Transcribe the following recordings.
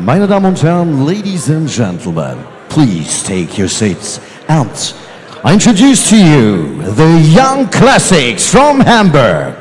Meine Damen und Herren, Ladies and Gentlemen, Please take your seats. And I introduce to you the young classics from Hamburg.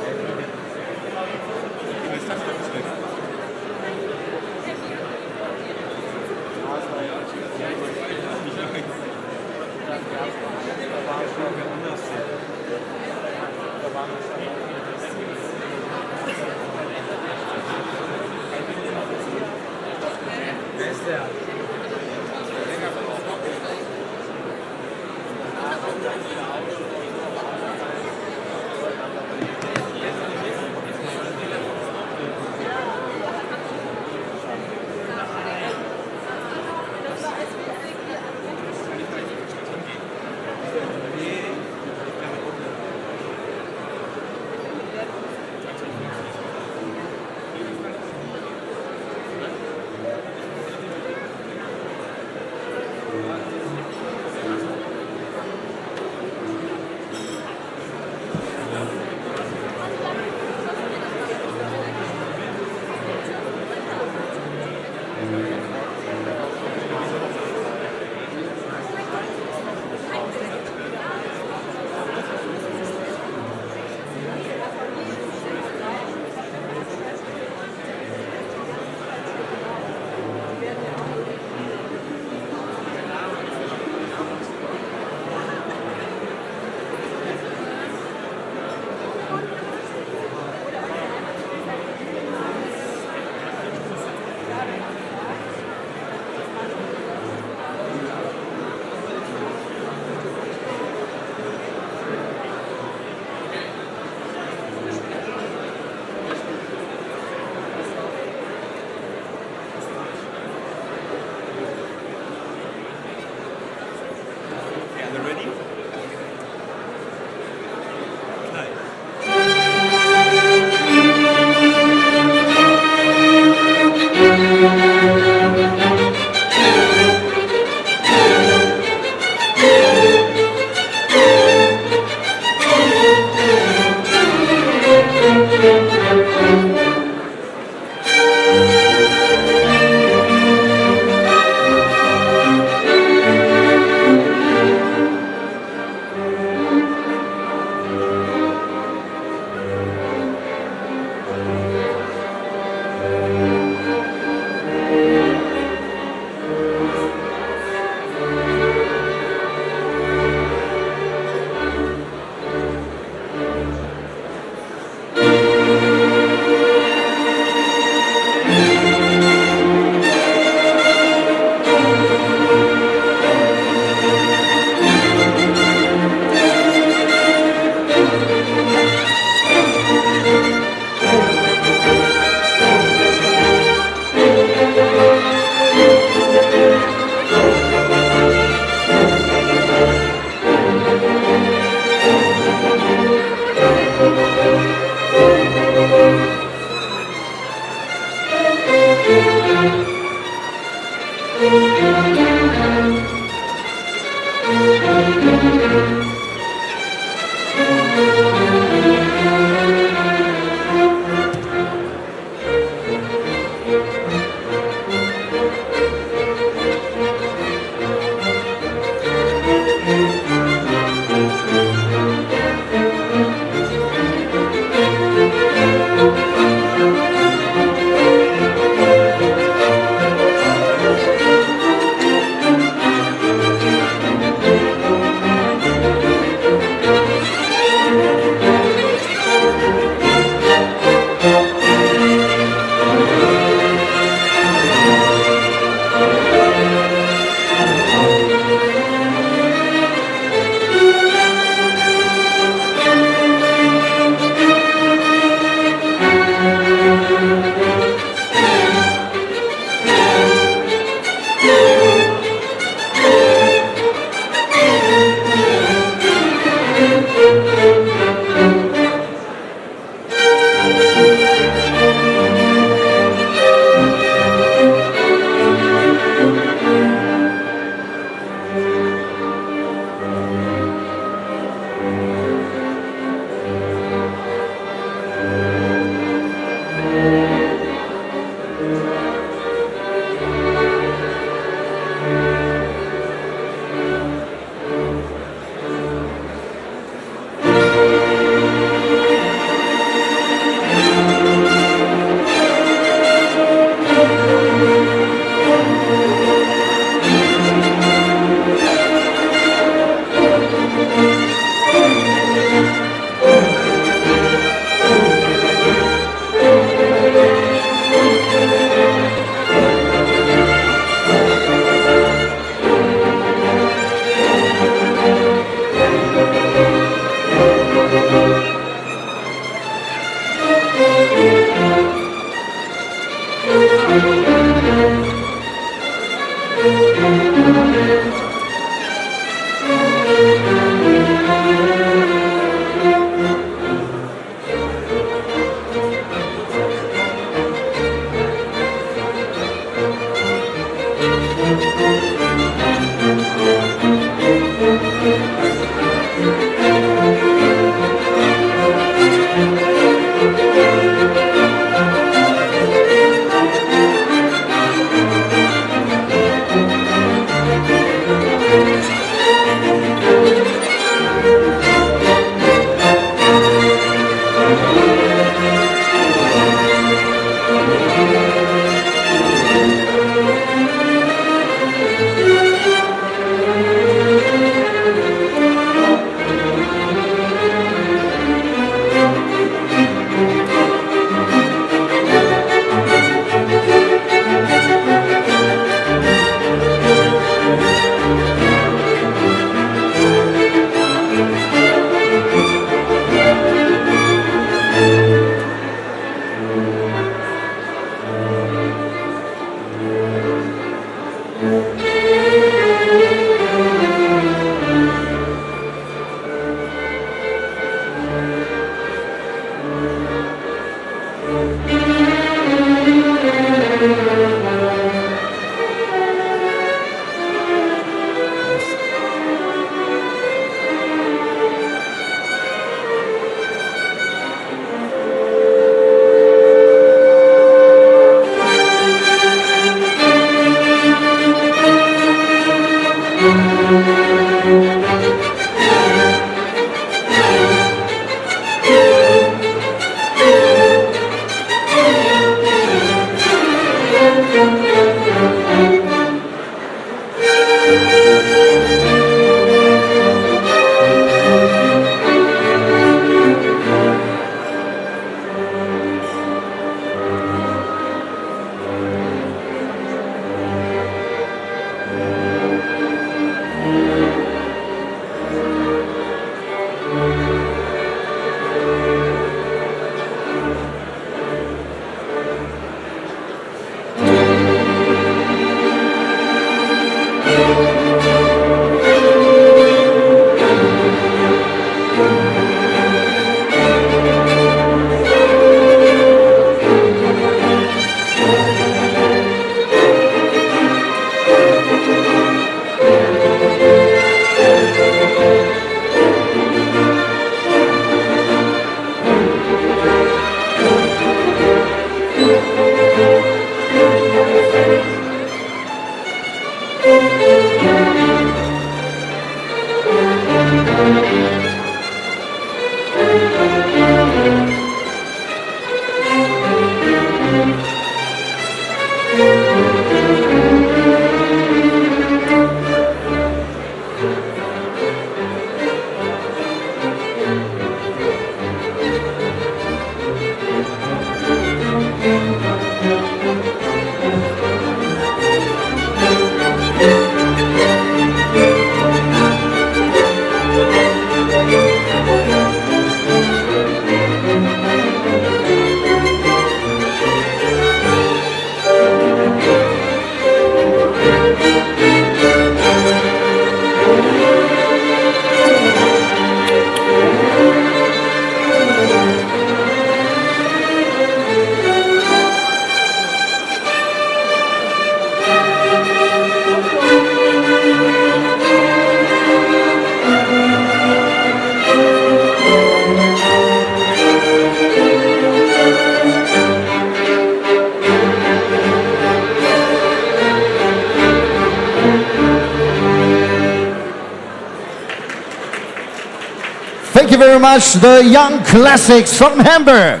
Thank you very much, the Young Classics from Hamburg.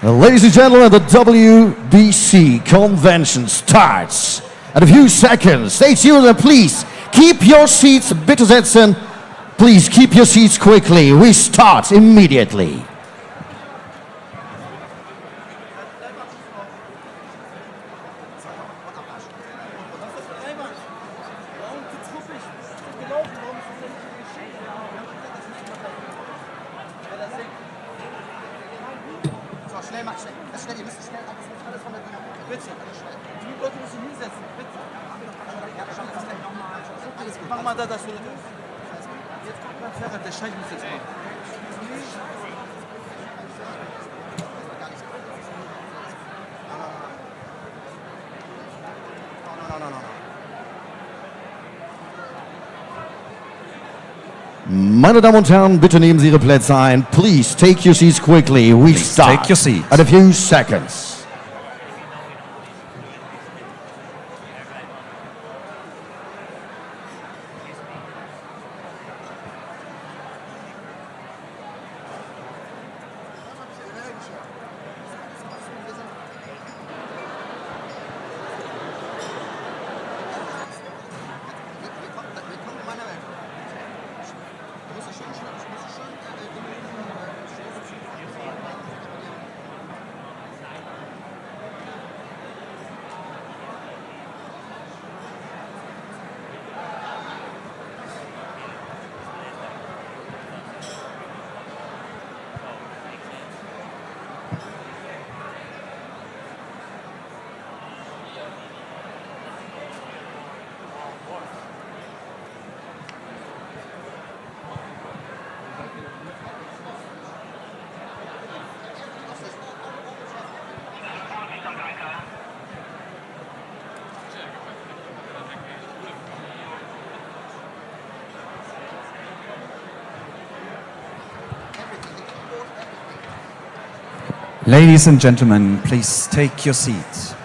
Ladies and gentlemen, the WBC convention starts in a few seconds. Stay tuned and please keep your seats. Bitte setzen. Please keep your seats quickly. We start immediately. Mach mal da, dass du jetzt kommt ganz herab, der Schein muss jetzt machen. Meine Damen und Herren, bitte nehmen Sie Ihre Plätze ein. Please take your seats quickly. We start take your seats. in a few seconds. Ladies and gentlemen, please take your seats.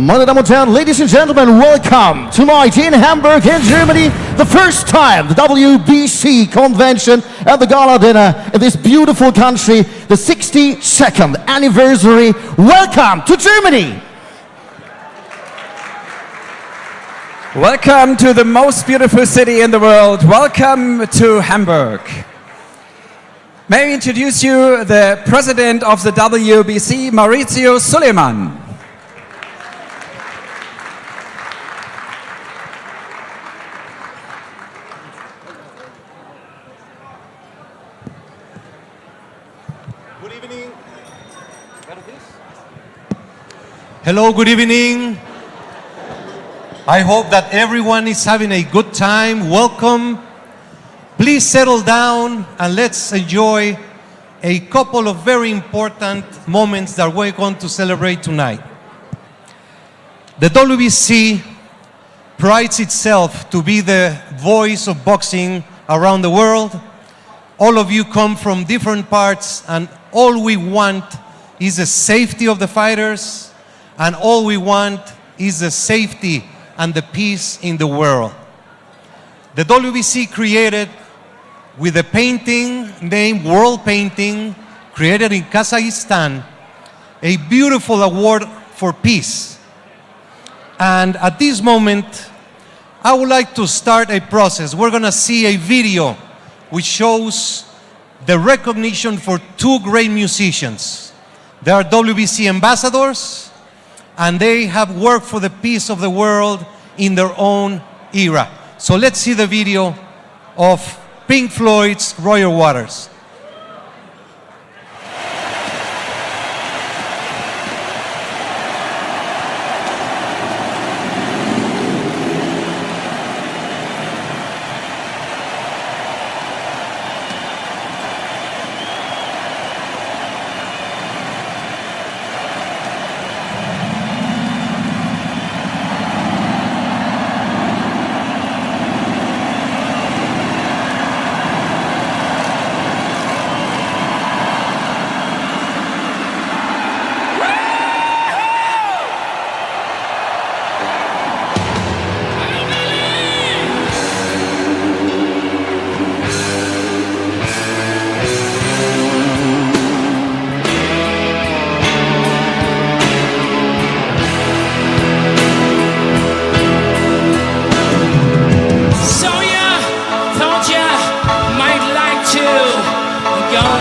Meine Damen und Herren, ladies and gentlemen, welcome tonight in Hamburg, in Germany. The first time the WBC convention and the gala dinner in this beautiful country, the 62nd anniversary. Welcome to Germany. Welcome to the most beautiful city in the world. Welcome to Hamburg. May I introduce you the president of the WBC, Maurizio Suleiman. Good evening. Hello, good evening. I hope that everyone is having a good time. Welcome. Please settle down and let's enjoy a couple of very important moments that we're going to celebrate tonight. The WBC prides itself to be the voice of boxing around the world. All of you come from different parts, and all we want is the safety of the fighters, and all we want is the safety and the peace in the world. The WBC created with a painting named World Painting, created in Kazakhstan, a beautiful award for peace. And at this moment, I would like to start a process. We're gonna see a video which shows the recognition for two great musicians. They are WBC ambassadors, and they have worked for the peace of the world in their own era. So let's see the video of Pink Floyd's Roger Waters.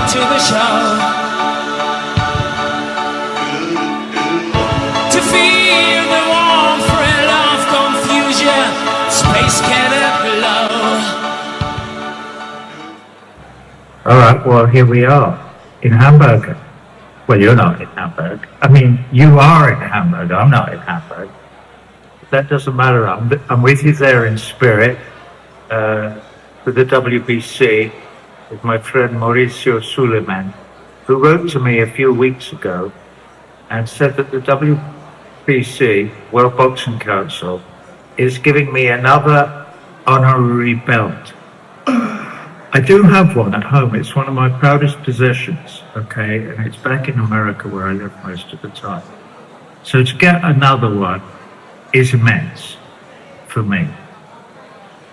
To the show to feel the warm thrill of confusion, space cannot blow. All right, well, here we are in Hamburg. Well, you're not in Hamburg. I mean, you are in Hamburg. I'm not in Hamburg. That doesn't matter. I'm with you there in spirit for the WBC. With my friend Mauricio Suleiman, who wrote to me a few weeks ago and said that the WBC, World Boxing Council, is giving me another honorary belt. I do have one at home. It's one of my proudest possessions, okay? And it's back in America where I live most of the time. So to get another one is immense for me.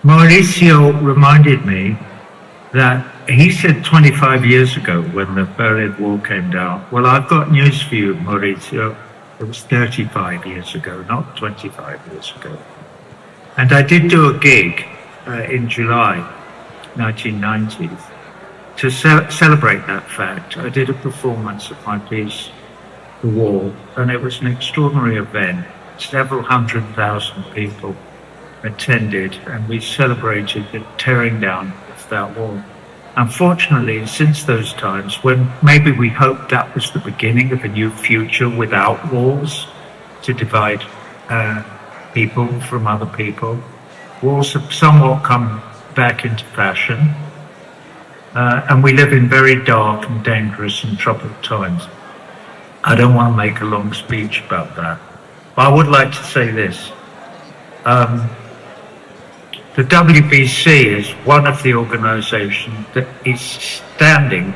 Mauricio reminded me that he said 25 years ago when the Berlin Wall came down, well, I've got news for you, Mauricio. It was 35 years ago, not 25 years ago. And I did do a gig in July 1990 to celebrate that fact. I did a performance of my piece, The Wall, and it was an extraordinary event. Several 100,000 people attended, and we celebrated the tearing down of that wall. Unfortunately, since those times, when maybe we hoped that was the beginning of a new future without walls to divide people from other people, walls have somewhat come back into fashion, and we live in very dark and dangerous and troubled times. I don't want to make a long speech about that, but I would like to say this. The WBC is one of the organizations that is standing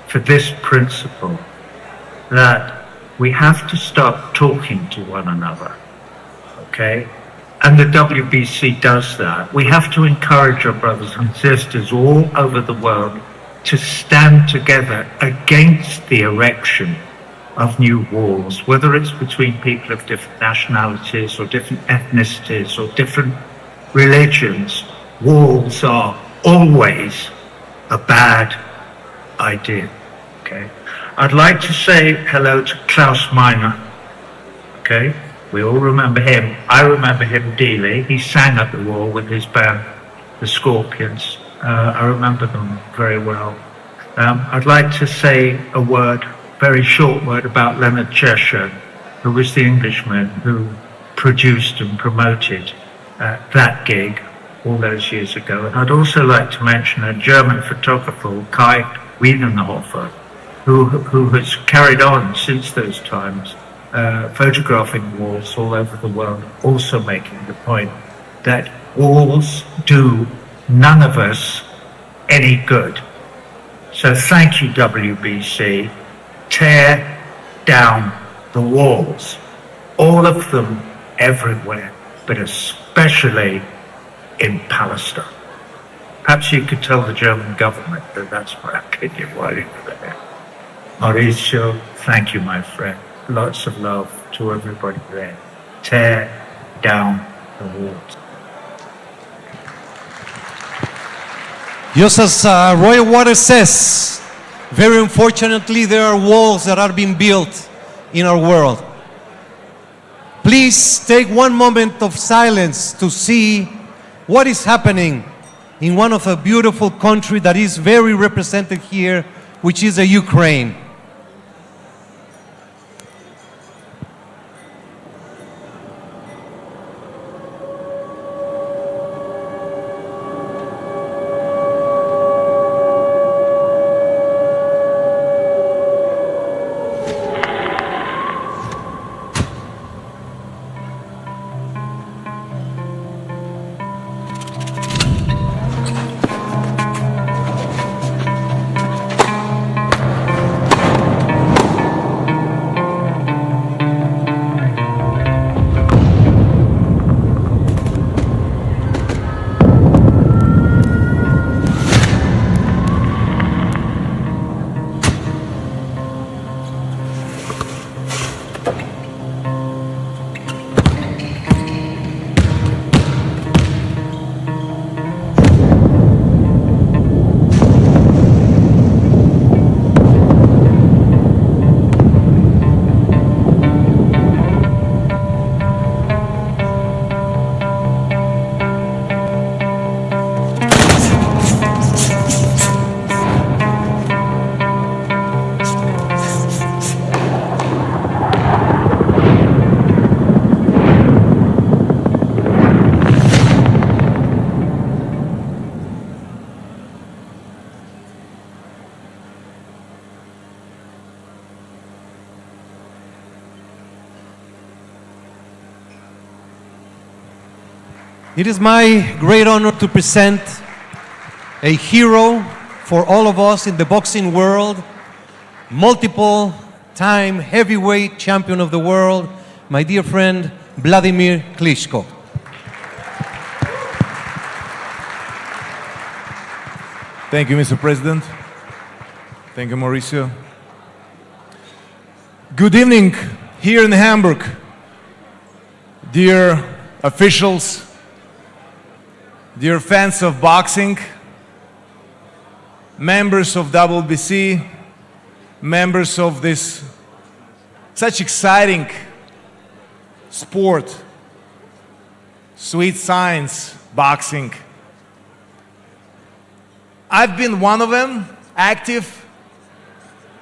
for this principle that we have to start talking to one another, okay? And the WBC does that. We have to encourage our brothers and sisters all over the world to stand together against the erection of new walls, whether it's between people of different nationalities or different ethnicities or different religions. Walls are always a bad idea, okay? I'd like to say hello to Klaus Meiner, okay? We all remember him. I remember him dearly. He sang at the Wall with his band, the Scorpions. I remember them very well. I'd like to say a word, very short word, about Leonard Cheshire, who was the Englishman who produced and promoted that gig all those years ago. And I'd also like to mention a German photographer, Kai Wiedenhofer, who has carried on since those times, photographing walls all over the world, also making the point that walls do none of us any good. So thank you, WBC. Tear down the walls. All of them everywhere, but especially in Palestine. Perhaps you could tell the German government that that's my opinion while you're there. Mauricio, thank you, my friend. Lots of love to everybody there. Tear down the walls. Just as Royal Water says, very unfortunately, there are walls that are being built in our world. Please take one moment of silence to see what is happening in one of a beautiful country that is very represented here, which is the Ukraine. It is my great honor to present a hero for all of us in the boxing world, multiple time heavyweight champion of the world, my dear friend Vladimir Klitschko. Thank you, Mr. President. Thank you, Mauricio. Good evening here in Hamburg, dear officials, dear fans of boxing, members of WBC, members of this such exciting sport, sweet science, boxing. I've been one of them, active,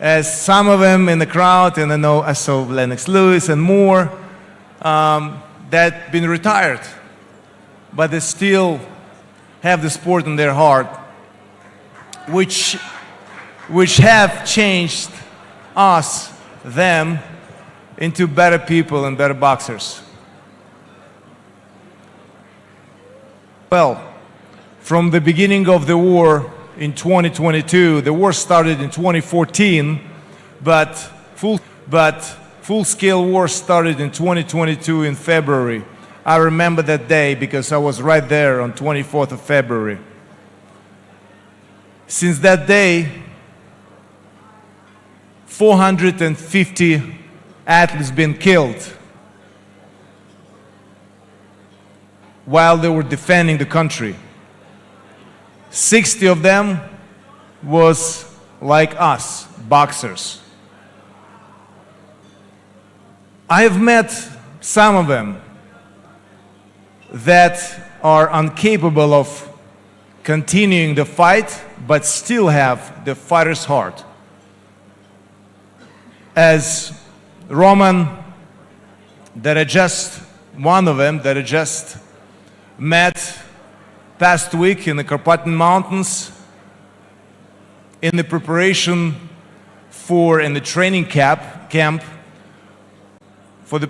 as some of them in the crowd, and I saw Lennox Lewis and more, that been retired, but they still have the sport in their heart, which have changed us, them, into better people and better boxers. Well, from the beginning of the war in 2022, the war started in 2014, but full-scale war started in 2022 in February. I remember that day because I was right there on 24th of February. Since that day, 450 athletes been killed while they were defending the country. 60 of them was like us, boxers. I have met some of them that are incapable of continuing the fight, but still have the fighter's heart. As Roman, one of them that I just met past week in the Carpathian Mountains in the preparation in the training camp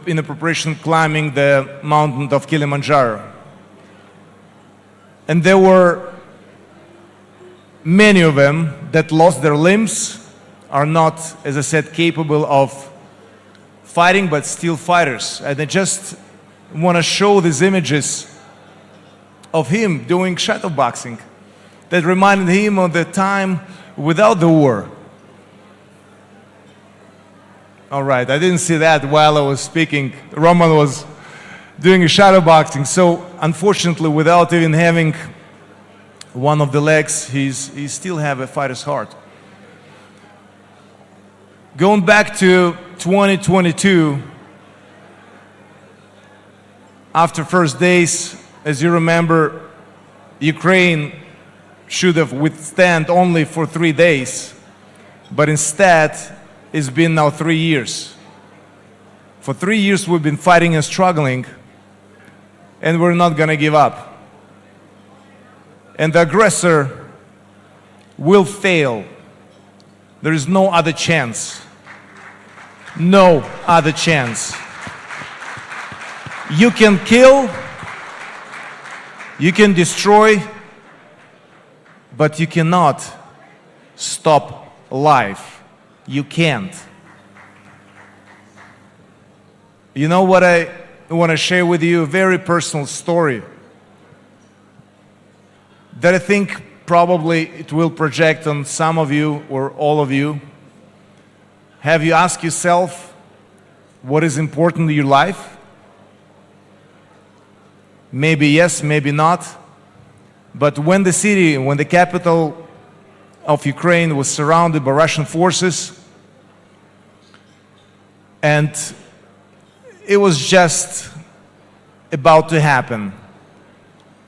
in the preparation climbing the mountain of Kilimanjaro. And there were many of them that lost their limbs, are not, as I said, capable of fighting, but still fighters. And I just want to show these images of him doing shadow boxing that reminded him of the time without the war. All right, I didn't see that while I was speaking. Roman was doing a shadow boxing. So unfortunately, without even having one of the legs, he still have a fighter's heart. Going back to 2022, after first days, as you remember, Ukraine should have withstand only for 3 days, but instead it's been now 3 years. For 3 years we've been fighting and struggling, and we're not gonna give up. And the aggressor will fail. There is no other chance. No other chance. You can kill, you can destroy, but you cannot stop life. You can't. You know what I want to share with you? A very personal story that I think probably it will project on some of you or all of you. Have you asked yourself what is important in your life? Maybe yes, maybe not. But when the capital of Ukraine was surrounded by Russian forces, and it was just about to happen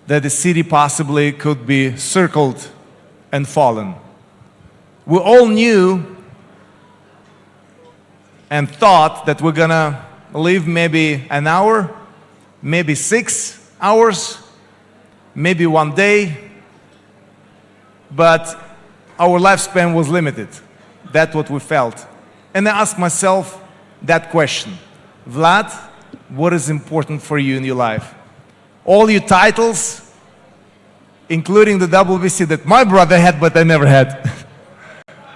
that the city possibly could be circled and fallen. We all knew and thought that we're gonna live maybe an hour, maybe 6 hours, maybe 1 day, but our lifespan was limited. That's what we felt. And I asked myself that question. Vlad, what is important for you in your life? All your titles, including the WBC that my brother had but I never had.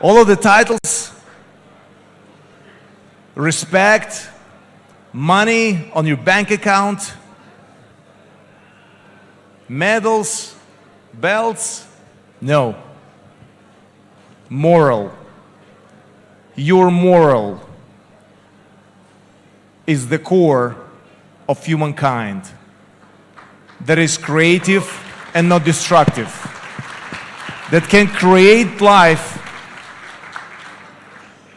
All of the titles, respect, money on your bank account, medals, belts? No. Moral. Your moral is the core of humankind that is creative and not destructive, that can create life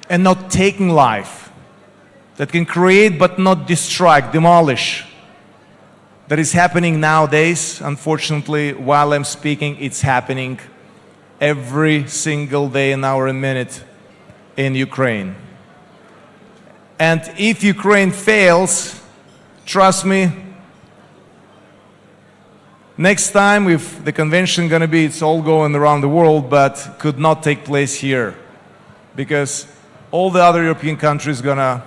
and not taking life, that can create but not destroy, demolish. That is happening nowadays. Unfortunately, while I'm speaking, it's happening every single day, an hour, a minute in Ukraine. And if Ukraine fails, trust me, next time, if the convention gonna be, it's all going around the world, but could not take place here, because all the other European countries gonna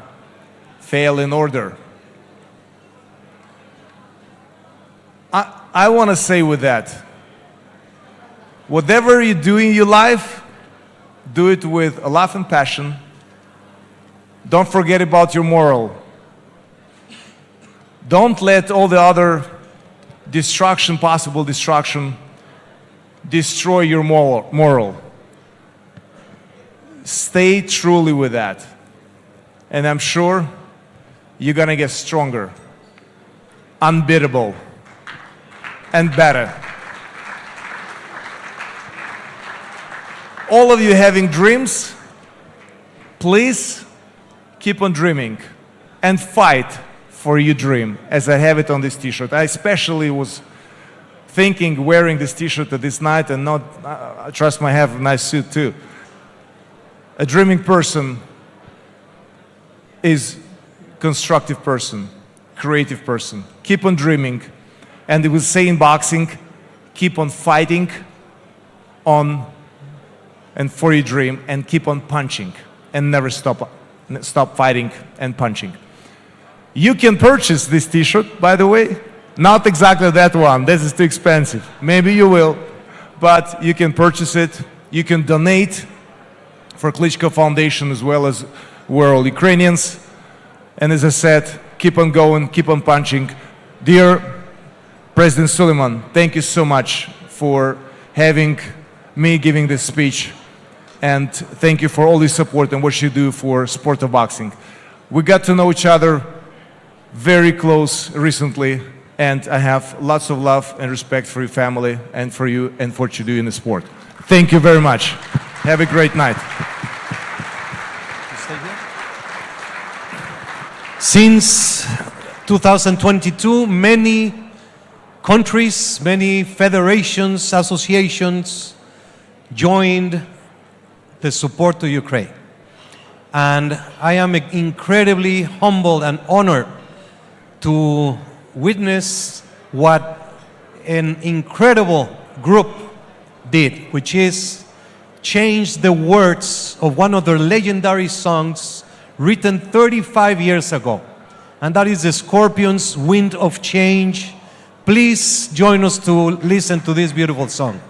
fail in order. I want to say with that, whatever you do in your life, do it with a love and passion. Don't forget about your moral. Don't let all the other destruction, possible destruction, destroy your moral. Stay truly with that. And I'm sure you're going to get stronger, unbeatable, and better. All of you having dreams, please keep on dreaming and fight for your dream, as I have it on this t-shirt. I especially was thinking wearing this t-shirt this night, and not, trust me, I have a nice suit too. A dreaming person is constructive person, creative person. Keep on dreaming. And it will say in boxing, keep on fighting on and for your dream, and keep on punching and never stop fighting and punching. You can purchase this t-shirt, by the way. Not exactly that one. This is too expensive. Maybe you will, but you can purchase it. You can donate for Klitschko Foundation, as well as we're all Ukrainians. And as I said, keep on going, keep on punching. Dear President Suleiman, thank you so much for having me giving this speech, and thank you for all your support and what you do for sport of boxing. We got to know each other very close recently, and I have lots of love and respect for your family and for you and for what you do in the sport. Thank you very much. Have a great night. Since 2022, many countries, many federations, associations joined the support to Ukraine. And I am incredibly humbled and honored to witness what an incredible group did, which is change the words of one of their legendary songs written 35 years ago. And that is the Scorpions' Wind of Change. Please join us to listen to this beautiful song.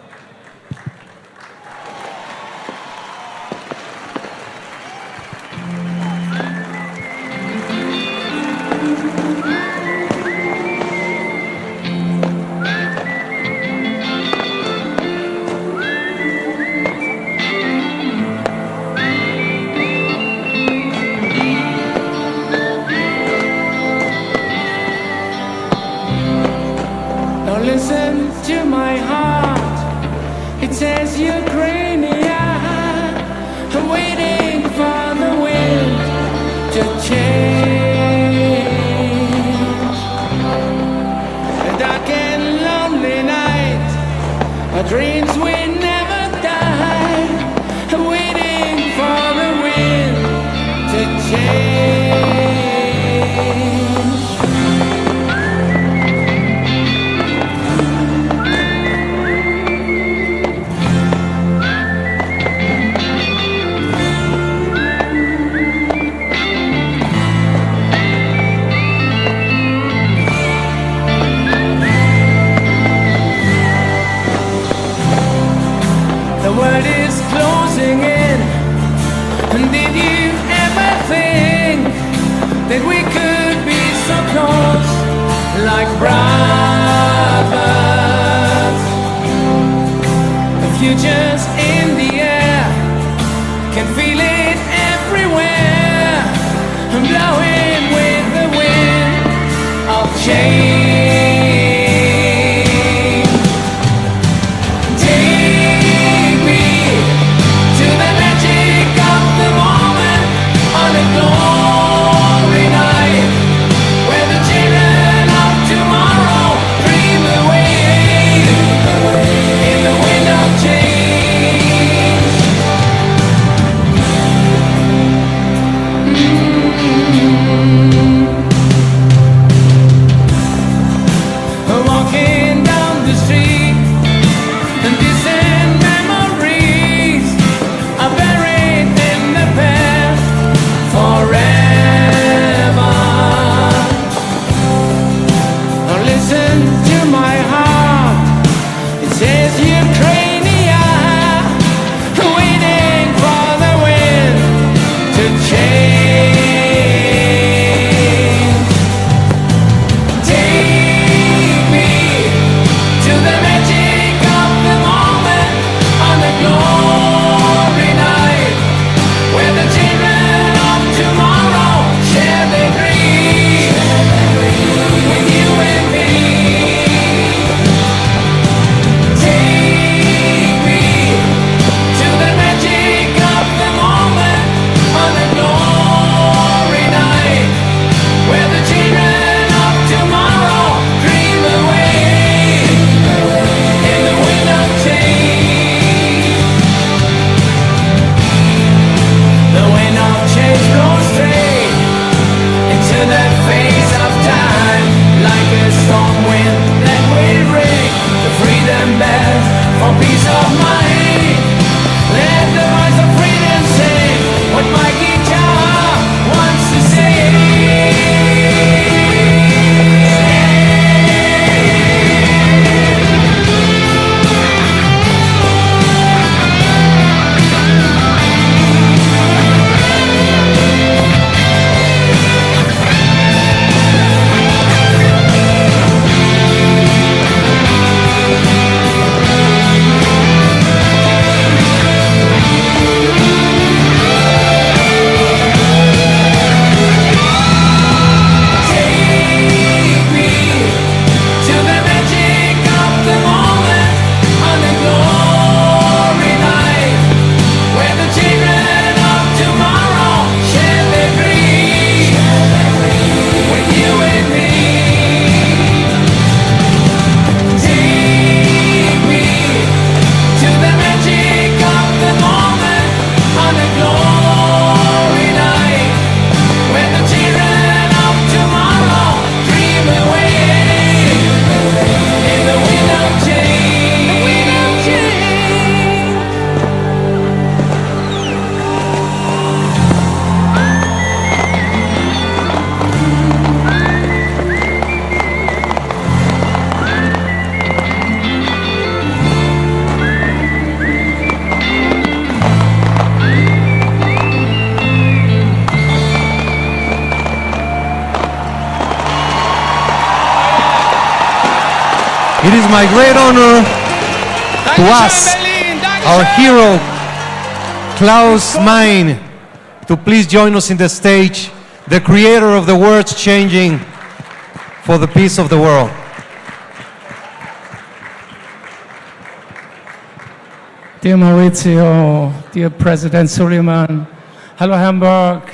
Now listen to my heart. It says Ukrainia. I'm waiting for the wind to change. A dark and lonely night. Our dreams will never die. I'm waiting for the wind to change. The world is closing in. And did you ever think that we could be so close, like brothers? The future's in the air, can feel it everywhere. I'm blowing with the wind of change. Take me to the magic of the moment on a glory night, where the children of tomorrow dream away in the wind of change. It is my great honor to ask our hero, Klaus Mein, to please join us in the stage, the creator of the words changing for the peace of the world. Dear Maurizio, dear President Suleiman, hello Hamburg,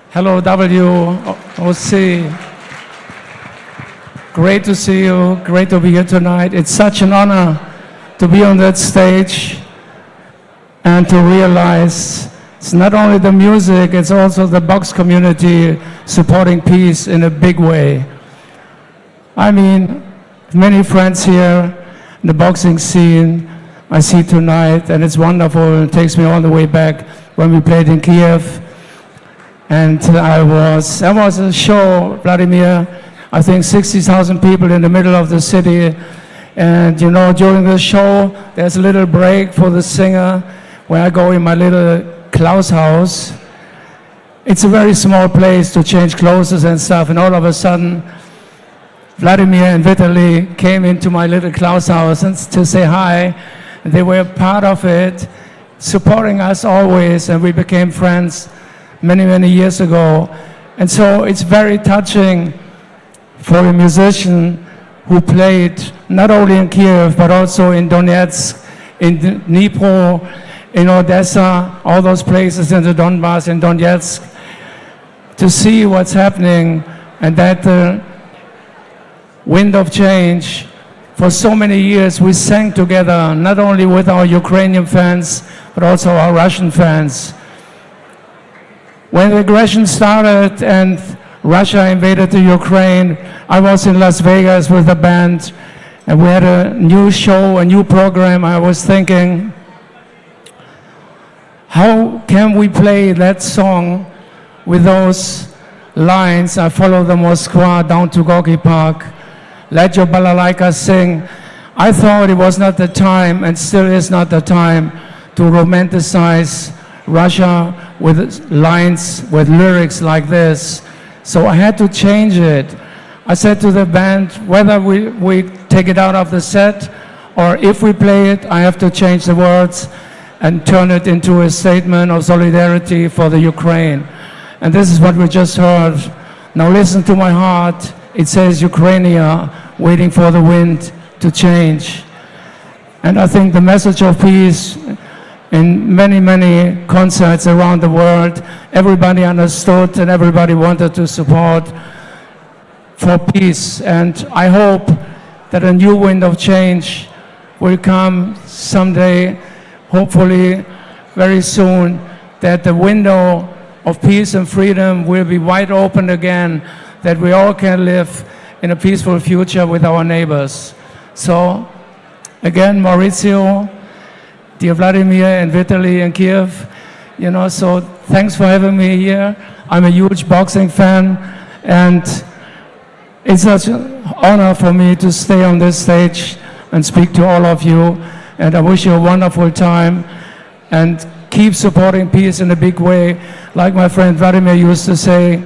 hello WOC. Great to see you, great to be here tonight. It's such an honor to be on that stage and to realize it's not only the music, it's also the box community supporting peace in a big way. I mean, many friends here in the boxing scene I see tonight, and it's wonderful. It takes me all the way back when we played in Kiev. And there was a show, Vladimir, I think 60,000 people in the middle of the city. And you know, during the show, there's a little break for the singer where I go in my little Klaus house. It's a very small place to change clothes and stuff. And all of a sudden, Vladimir and Vitaly came into my little Klaus house and to say hi. They were part of it, supporting us always, and we became friends many, many years ago. And so it's very touching for a musician who played not only in Kiev, but also in Donetsk, in Dnipro, in Odessa, all those places in the Donbass, in Donetsk, to see what's happening and that the wind of change. For so many years we sang together, not only with our Ukrainian fans, but also our Russian fans. When the aggression started and Russia invaded the Ukraine, I was in Las Vegas with the band, and we had a new show, a new program. I was thinking, how can we play that song with those lines? I follow the Moskva down to Gorky Park. Let your balalaika sing. I thought it was not the time, and still is not the time, to romanticize Russia with lines, with lyrics like this. So I had to change it. I said to the band, whether we take it out of the set, or if we play it, I have to change the words and turn it into a statement of solidarity for the Ukraine. And this is what we just heard. Now listen to my heart. It says Ukrainia, waiting for the wind to change. And I think the message of peace in many, many concerts around the world, everybody understood and everybody wanted to support for peace. And I hope that a new wind of change will come someday, hopefully very soon, that the window of peace and freedom will be wide open again, that we all can live in a peaceful future with our neighbors. So, again, Maurizio, dear Vladimir and Vitaly in Kiev, you know, so thanks for having me here. I'm a huge boxing fan, and it's such an honor for me to stay on this stage and speak to all of you. And I wish you a wonderful time, and keep supporting peace in a big way. Like my friend Vladimir used to say,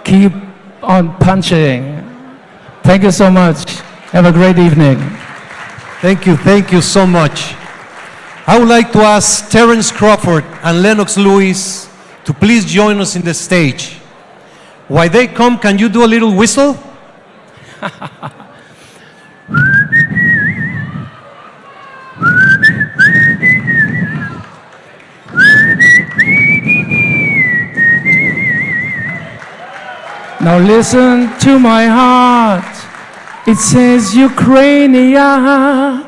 keep on punching. Thank you so much. Have a great evening. Thank you so much. I would like to ask Terence Crawford and Lennox Lewis to please join us in the stage. While they come, can you do a little whistle? Now listen to my heart. It says Ukrainia,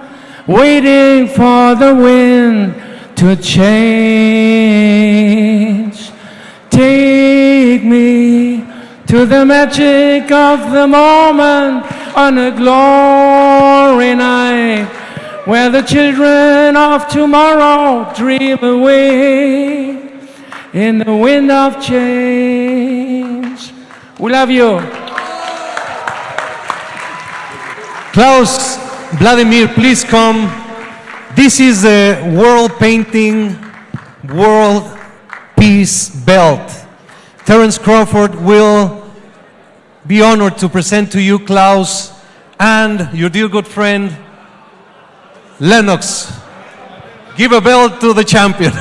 waiting for the wind to change. Take me to the magic of the moment on a glory night, where the children of tomorrow dream away in the wind of change. We love you. Klaus, Vladimir, please come. This is the World Painting World Peace Belt. Terence Crawford will be honored to present to you, Klaus, and your dear good friend, Lennox. Give a bell to the champion.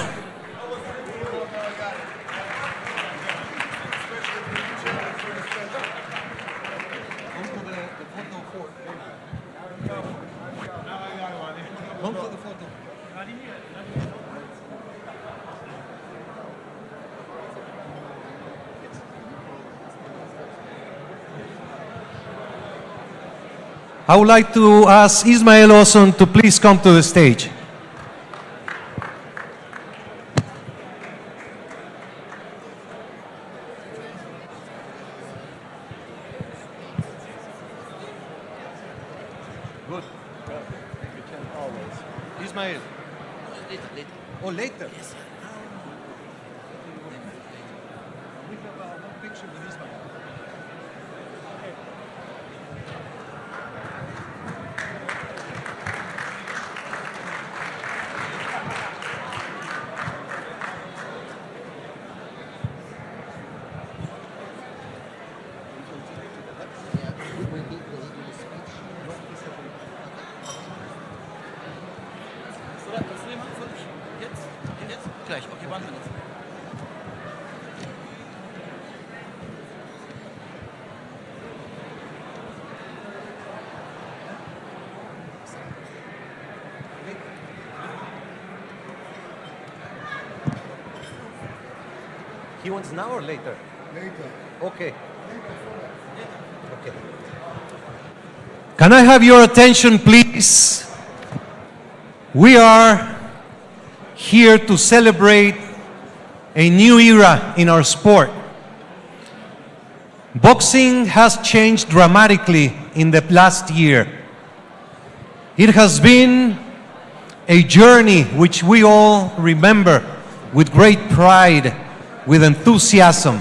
I would like to ask Ismail Osun to please come to the stage. Good. You can always. Ismail. Later. Oh, later. Yes. We have one picture with Ismail. Jetzt? Gleich, okay, warten wir jetzt. He wants now or later? Later. Okay. Okay. Can I have your attention, please? We are here to celebrate a new era in our sport. Boxing has changed dramatically in the last year. It has been a journey which we all remember with great pride, with enthusiasm.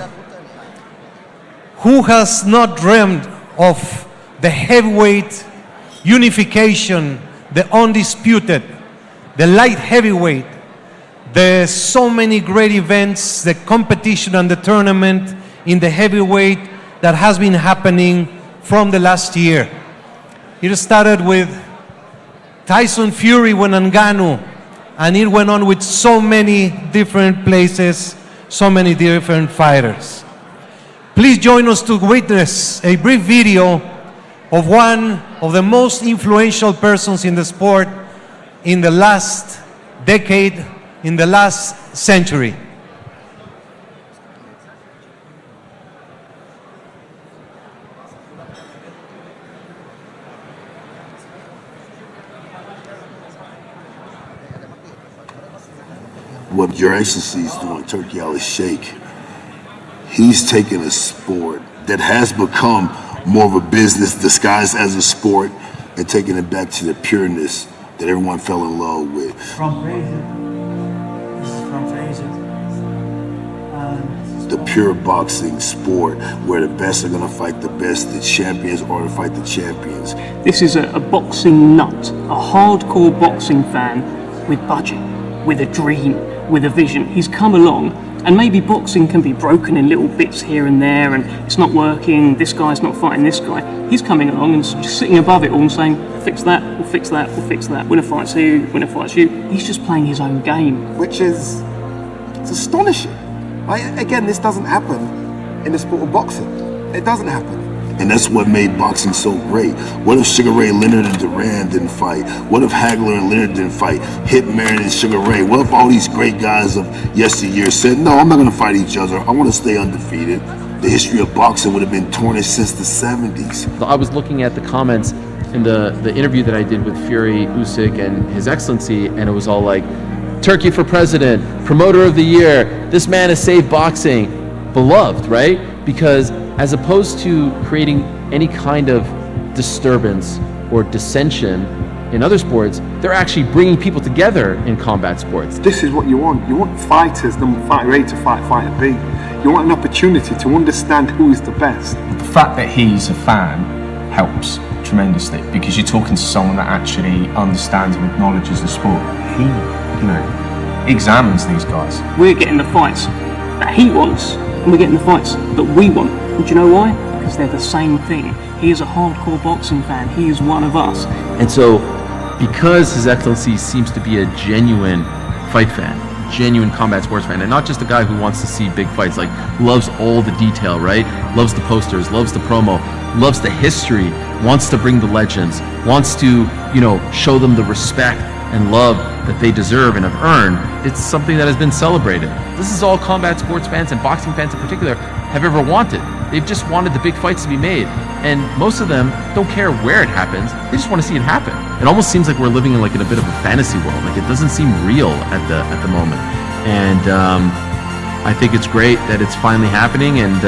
Who has not dreamed of the heavyweight unification, the undisputed, the light heavyweight, the so many great events, the competition and the tournament in the heavyweight that has been happening from the last year. It started with Tyson Fury when Ngannou, and it went on with so many different places, so many different fighters. Please join us to witness a brief video of one of the most influential persons in the sport in the last decade, in the last century. What Your Excellency is doing, Turki Ali Sheikh, he's taken a sport that has become more of a business disguised as a sport and taking it back to the pureness that everyone fell in love with. From Fraser. This is from Fraser. The pure boxing sport where the best are going to fight the best, the champions are to fight the champions. This is a boxing nut, a hardcore boxing fan with budget, with a dream, with a vision. He's come along, and maybe boxing can be broken in little bits here and there, and it's not working, this guy's not fighting this guy. He's coming along and just sitting above it all and saying, fix that, we'll fix that, we'll fix that. Winner fights you, winner fights you. He's just playing his own game. Which is, it's astonishing. Right? Again, this doesn't happen in the sport of boxing. It doesn't happen. And that's what made boxing so great. What if Sugar Ray Leonard and Duran didn't fight? What if Hagler and Leonard didn't fight? Hitman and Sugar Ray? What if all these great guys of yesteryear said, no, I'm not going to fight each other. I want to stay undefeated. The history of boxing would have been tarnished since the 70s. I was looking at the comments in the interview that I did with Fury, Usyk, and His Excellency, and it was all like, Turkey for president, promoter of the year, this man has saved boxing, beloved, right? Because as opposed to creating any kind of disturbance or dissension in other sports, they're actually bringing people together in combat sports. This is what you want. You want fighters, not fighter A to fight fighter B. You want an opportunity to understand who is the best. The fact that he's a fan helps tremendously because you're talking to someone that actually understands and acknowledges the sport. He, examines these guys. We're getting the fights that he wants, and we're getting the fights that we want. And do you know why? because they're the same thing. He is a hardcore boxing fan. He is one of us. And so, because His Excellency seems to be a genuine fight fan, genuine combat sports fan, and not just a guy who wants to see big fights, like loves all the detail, right? Loves the posters, loves the promo, loves the history, wants to bring the legends, wants to, show them the respect and love that they deserve and have earned. It's something that has been celebrated. This is all combat sports fans and boxing fans in particular have ever wanted. They've just wanted the big fights to be made. And most of them don't care where it happens. They just want to see it happen. It almost seems like we're living in a bit of a fantasy world. Like, it doesn't seem real at the moment. And I think it's great that it's finally happening, and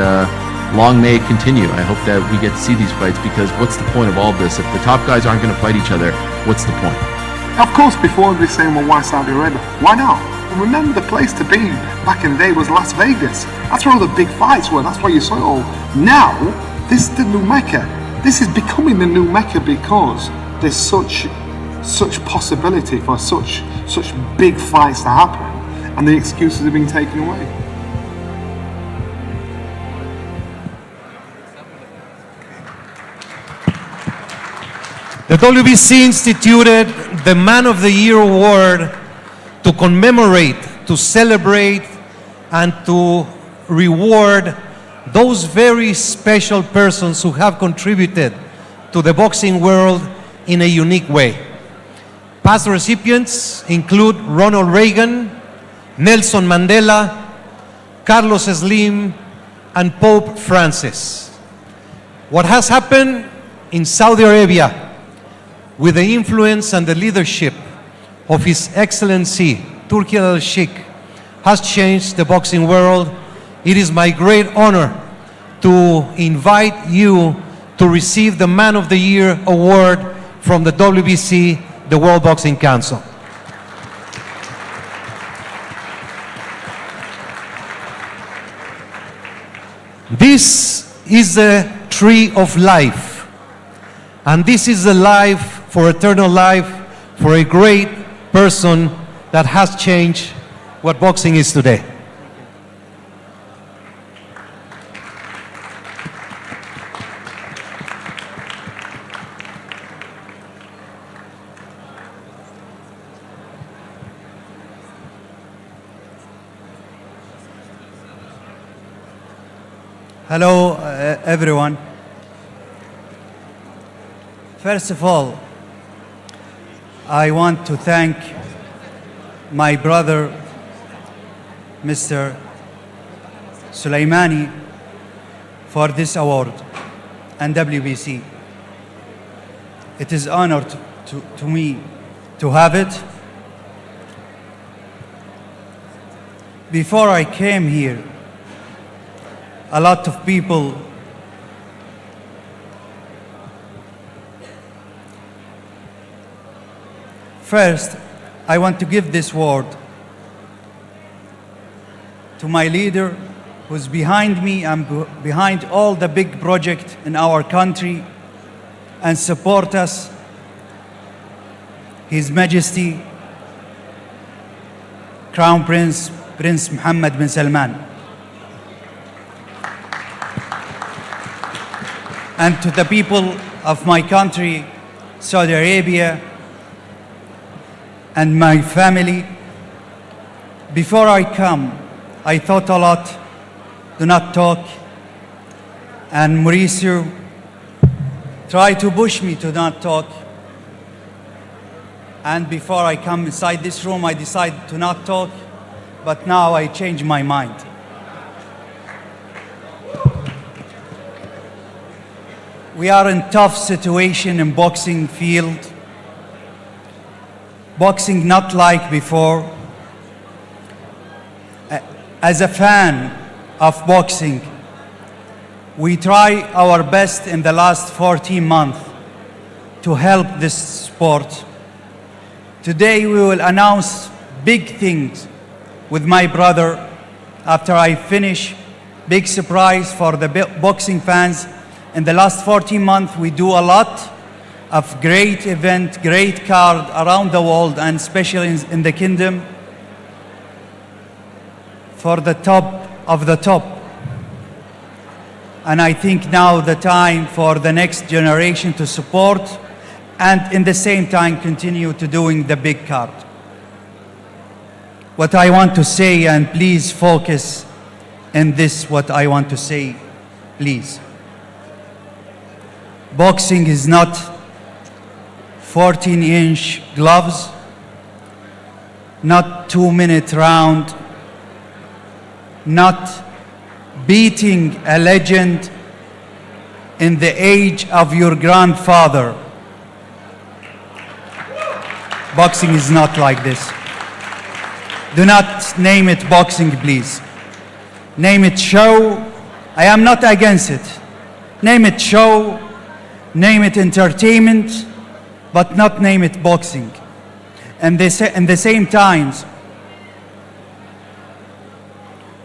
long may it continue. I hope that we get to see these fights, because what's the point of all this? If the top guys aren't going to fight each other, what's the point? Of course, before we're saying, well, why Saudi Arabia? Why not? Remember, the place to be back in the day was Las Vegas. That's where all the big fights were. That's why you saw it all. Now, this is the new Mecca. This is becoming the new Mecca because there's such possibility for such big fights to happen, and the excuses are being taken away. The WBC instituted the Man of the Year award to commemorate, to celebrate, and to reward those very special persons who have contributed to the boxing world in a unique way. Past recipients include Ronald Reagan, Nelson Mandela, Carlos Slim, and Pope Francis. What has happened in Saudi Arabia with the influence and the leadership of His Excellency Turki al-Sheikh has changed the boxing world. It is my great honor to invite you to receive the Man of the Year award from the WBC, the World Boxing Council. This is the tree of life, and this is the life for eternal life for a great person that has changed what boxing is today. Hello, everyone. First of all, I want to thank my brother, Mr. Sulaimani, for this award and WBC. It is honored to me to have it. Before I came here, a lot of people first, I want to give this award to my leader who's behind me and behind all the big projects in our country and support us, His Majesty Crown Prince Mohammed bin Salman. And to the people of my country, Saudi Arabia, and my family, before I come, I thought a lot, do not talk, and Mauricio tried to push me to not talk, and before I come inside this room, I decided to not talk, but now I changed my mind. We are in tough situation in boxing field. Boxing not like before. As a fan of boxing, we try our best in the last 14 months to help this sport. Today we will announce big things with my brother after I finish. Big surprise for the boxing fans. In the last 14 months, we do a lot of great event, great card around the world, and especially in the kingdom for the top of the top. And I think now the time for the next generation to support and in the same time continue to doing the big card. What I want to say, and please focus in this, what I want to say, please. Boxing is not 14-inch gloves, not 2-minute round, not beating a legend in the age of your grandfather. Boxing is not like this. Do not name it boxing, please. Name it show. I am not against it. Name it show, name it entertainment, but not name it boxing. And in the same times,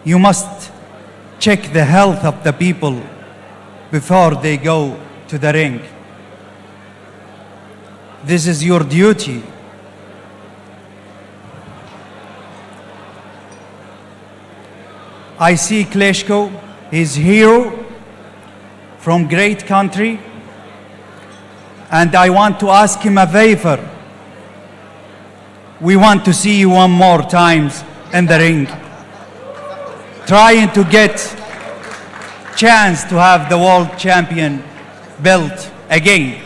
you must check the health of the people before they go to the ring. This is your duty. I see Klitschko, he's hero from great country, and I want to ask him a favor. We want to see you one more times in the ring, trying to get chance to have the world champion belt again.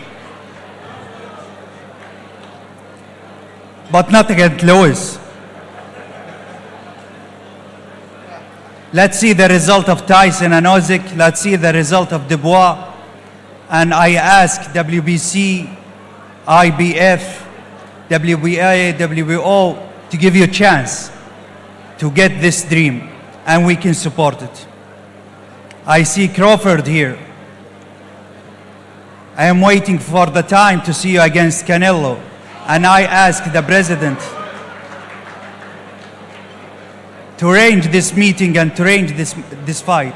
But not against Lewis. Let's see the result of Tyson and Usyk. Let's see the result of Dubois. And I ask WBC, IBF, WBA, WBO to give you a chance to get this dream, and we can support it. I see Crawford here. I am waiting for the time to see you against Canelo, and I ask the president to arrange this meeting and to arrange this fight.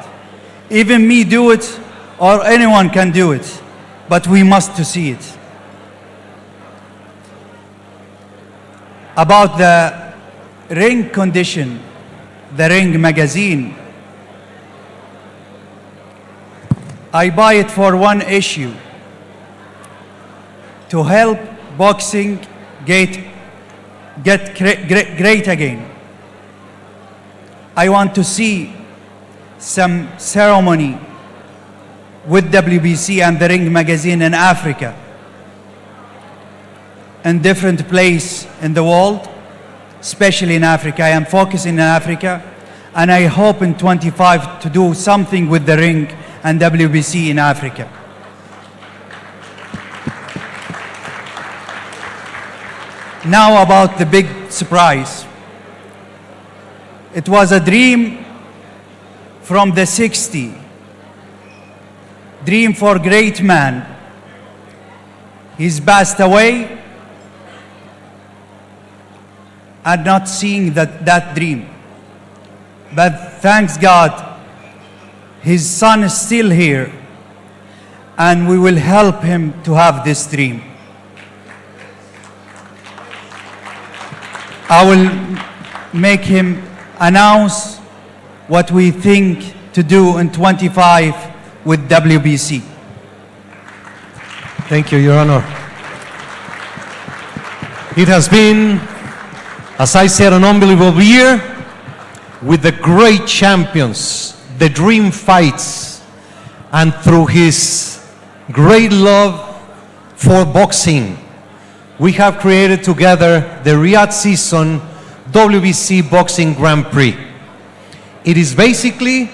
Even me do it, or anyone can do it, but we must to see it. About the ring condition, the ring magazine, I buy it for one issue: to help boxing get great again. I want to see some ceremony with WBC and the Ring magazine in Africa, in different place in the world, especially in Africa. I am focusing in Africa, and I hope in 25 to do something with the Ring and WBC in Africa. Now about the big surprise. It was a dream from the 60s. Dream for great man. He's passed away and not seeing that dream. But thanks God, his son is still here, and we will help him to have this dream. I will make him announce what we think to do in 25 with WBC. Thank you, Your Honor. It has been, as I said, an unbelievable year with the great champions, the dream fights, and through his great love for boxing, we have created together the Riyadh season WBC Boxing Grand Prix. It is basically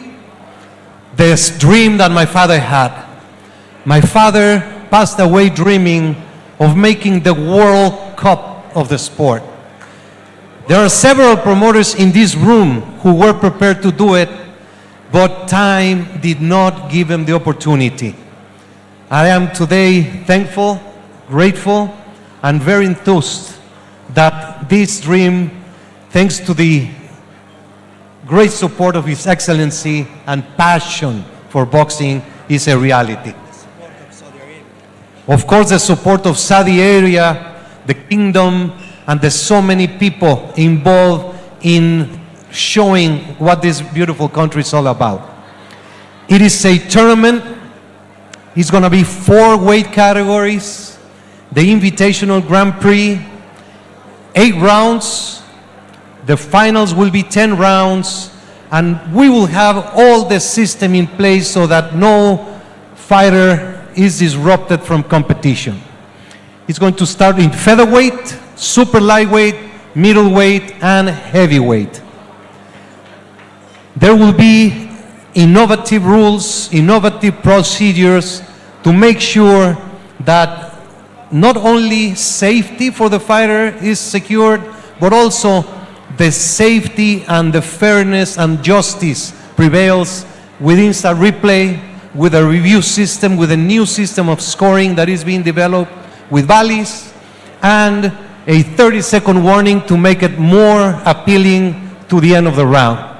this dream that my father had. My father passed away dreaming of making the World Cup of the sport. There are several promoters in this room who were prepared to do it, but time did not give them the opportunity. I am today thankful, grateful, and very enthused that this dream, thanks to the great support of His Excellency and passion for boxing, is a reality. Of course, the support of Saudi Arabia, the kingdom, and there's so many people involved in showing what this beautiful country is all about. It is a tournament. It's going to be 4 weight categories. The Invitational Grand Prix, 8 rounds. The finals will be 10 rounds. And we will have all the system in place so that no fighter is disrupted from competition. It's going to start in featherweight, super lightweight, middleweight, and heavyweight. There will be innovative rules, innovative procedures to make sure that not only safety for the fighter is secured, but also the safety and the fairness and justice prevails with instant replay, with a review system, with a new system of scoring that is being developed with valleys, and a 30-second warning to make it more appealing to the end of the round.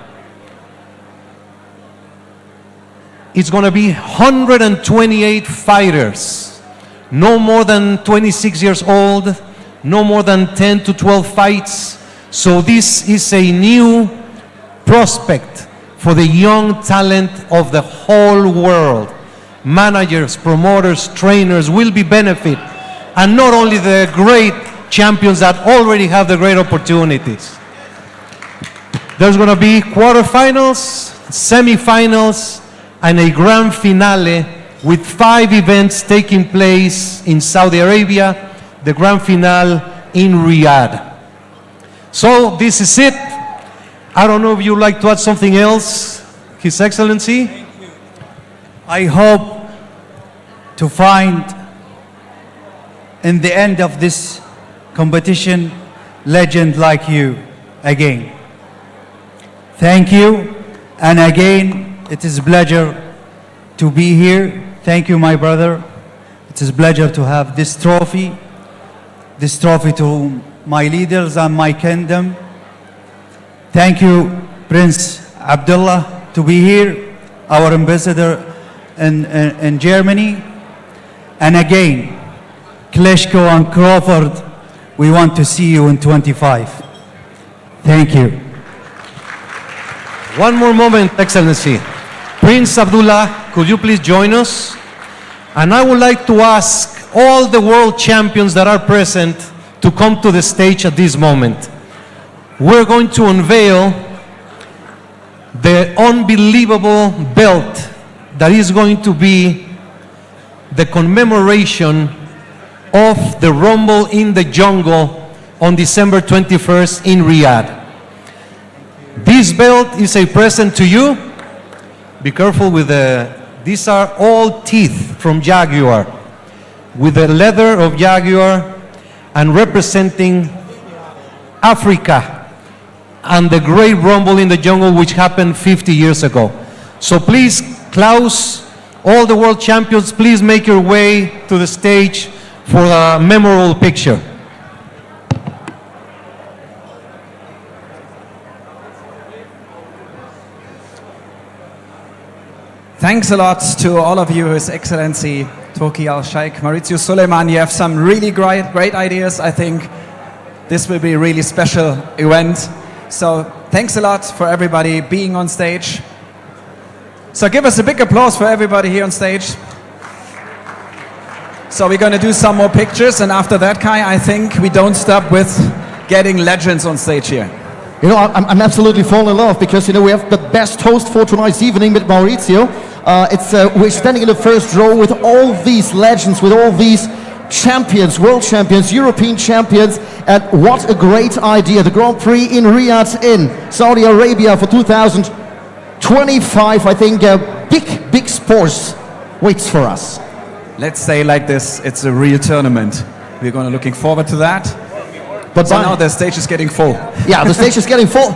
It's going to be 128 fighters, no more than 26 years old, no more than 10 to 12 fights. So this is a new prospect for the young talent of the whole world. Managers, promoters, trainers will be benefit, and not only the great champions that already have the great opportunities. There's going to be quarterfinals, semifinals, and a grand finale with 5 events taking place in Saudi Arabia, the grand finale in Riyadh. So this is it. I don't know if you'd like to add something else, His Excellency. I hope to find in the end of this competition legend like you again. Thank you, and again it is a pleasure to be here. Thank you, my brother. It is a pleasure to have this trophy to my leaders and my kingdom. Thank you, Prince Abdullah, to be here, our ambassador in Germany. And again, Klitschko and Crawford, we want to see you in 25. Thank you. One more moment, Excellency. Prince Abdullah, could you please join us? And I would like to ask all the world champions that are present to come to the stage at this moment. We're going to unveil the unbelievable belt that is going to be the commemoration of the Rumble in the Jungle on December 21st in Riyadh. This belt is a present to you. Be careful with these are all teeth from Jaguar, with the leather of Jaguar, and representing Africa and the great Rumble in the Jungle which happened 50 years ago. So please, Klaus, all the world champions, please make your way to the stage for a memorable picture. Thanks a lot to all of you, His Excellency Turki Al-Sheikh Maurizio Suleiman. You have some really great ideas. I think this will be a really special event. So thanks a lot for everybody being on stage. So give us a big applause for everybody here on stage. So we're going to do some more pictures, and after that, Kai, I think we don't stop with getting legends on stage here. You know, I'm absolutely falling in love because, you know, we have the best host for tonight's evening with Maurizio. We're standing in the first row with all these legends, with all these champions, world champions, European champions, and what a great idea. The Grand Prix in Riyadh in Saudi Arabia for 2025. I think big sports waits for us. Let's say like this, it's a real tournament. We're going to looking forward to that. But so now the stage is getting full. Yeah, the stage is getting full.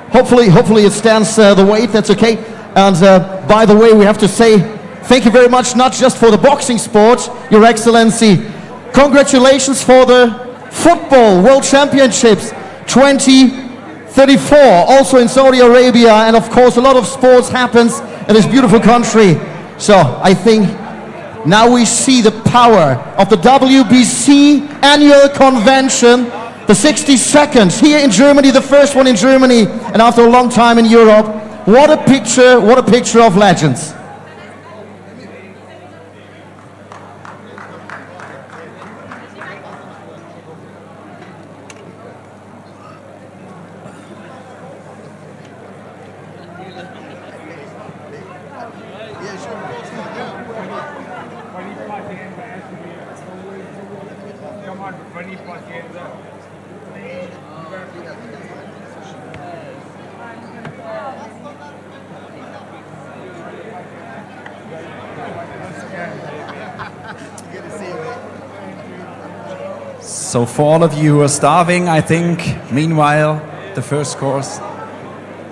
Hopefully it stands the weight, that's okay. And by the way, we have to say thank you very much, not just for the boxing sport, Your Excellency. Congratulations for the Football World Championships 2034, also in Saudi Arabia. And of course, a lot of sports happens in this beautiful country. So I think now we see the power of the WBC annual convention, the 62nd here in Germany, the first one in Germany, and after a long time in Europe. What a picture of legends. So for all of you who are starving, I think, meanwhile, the first course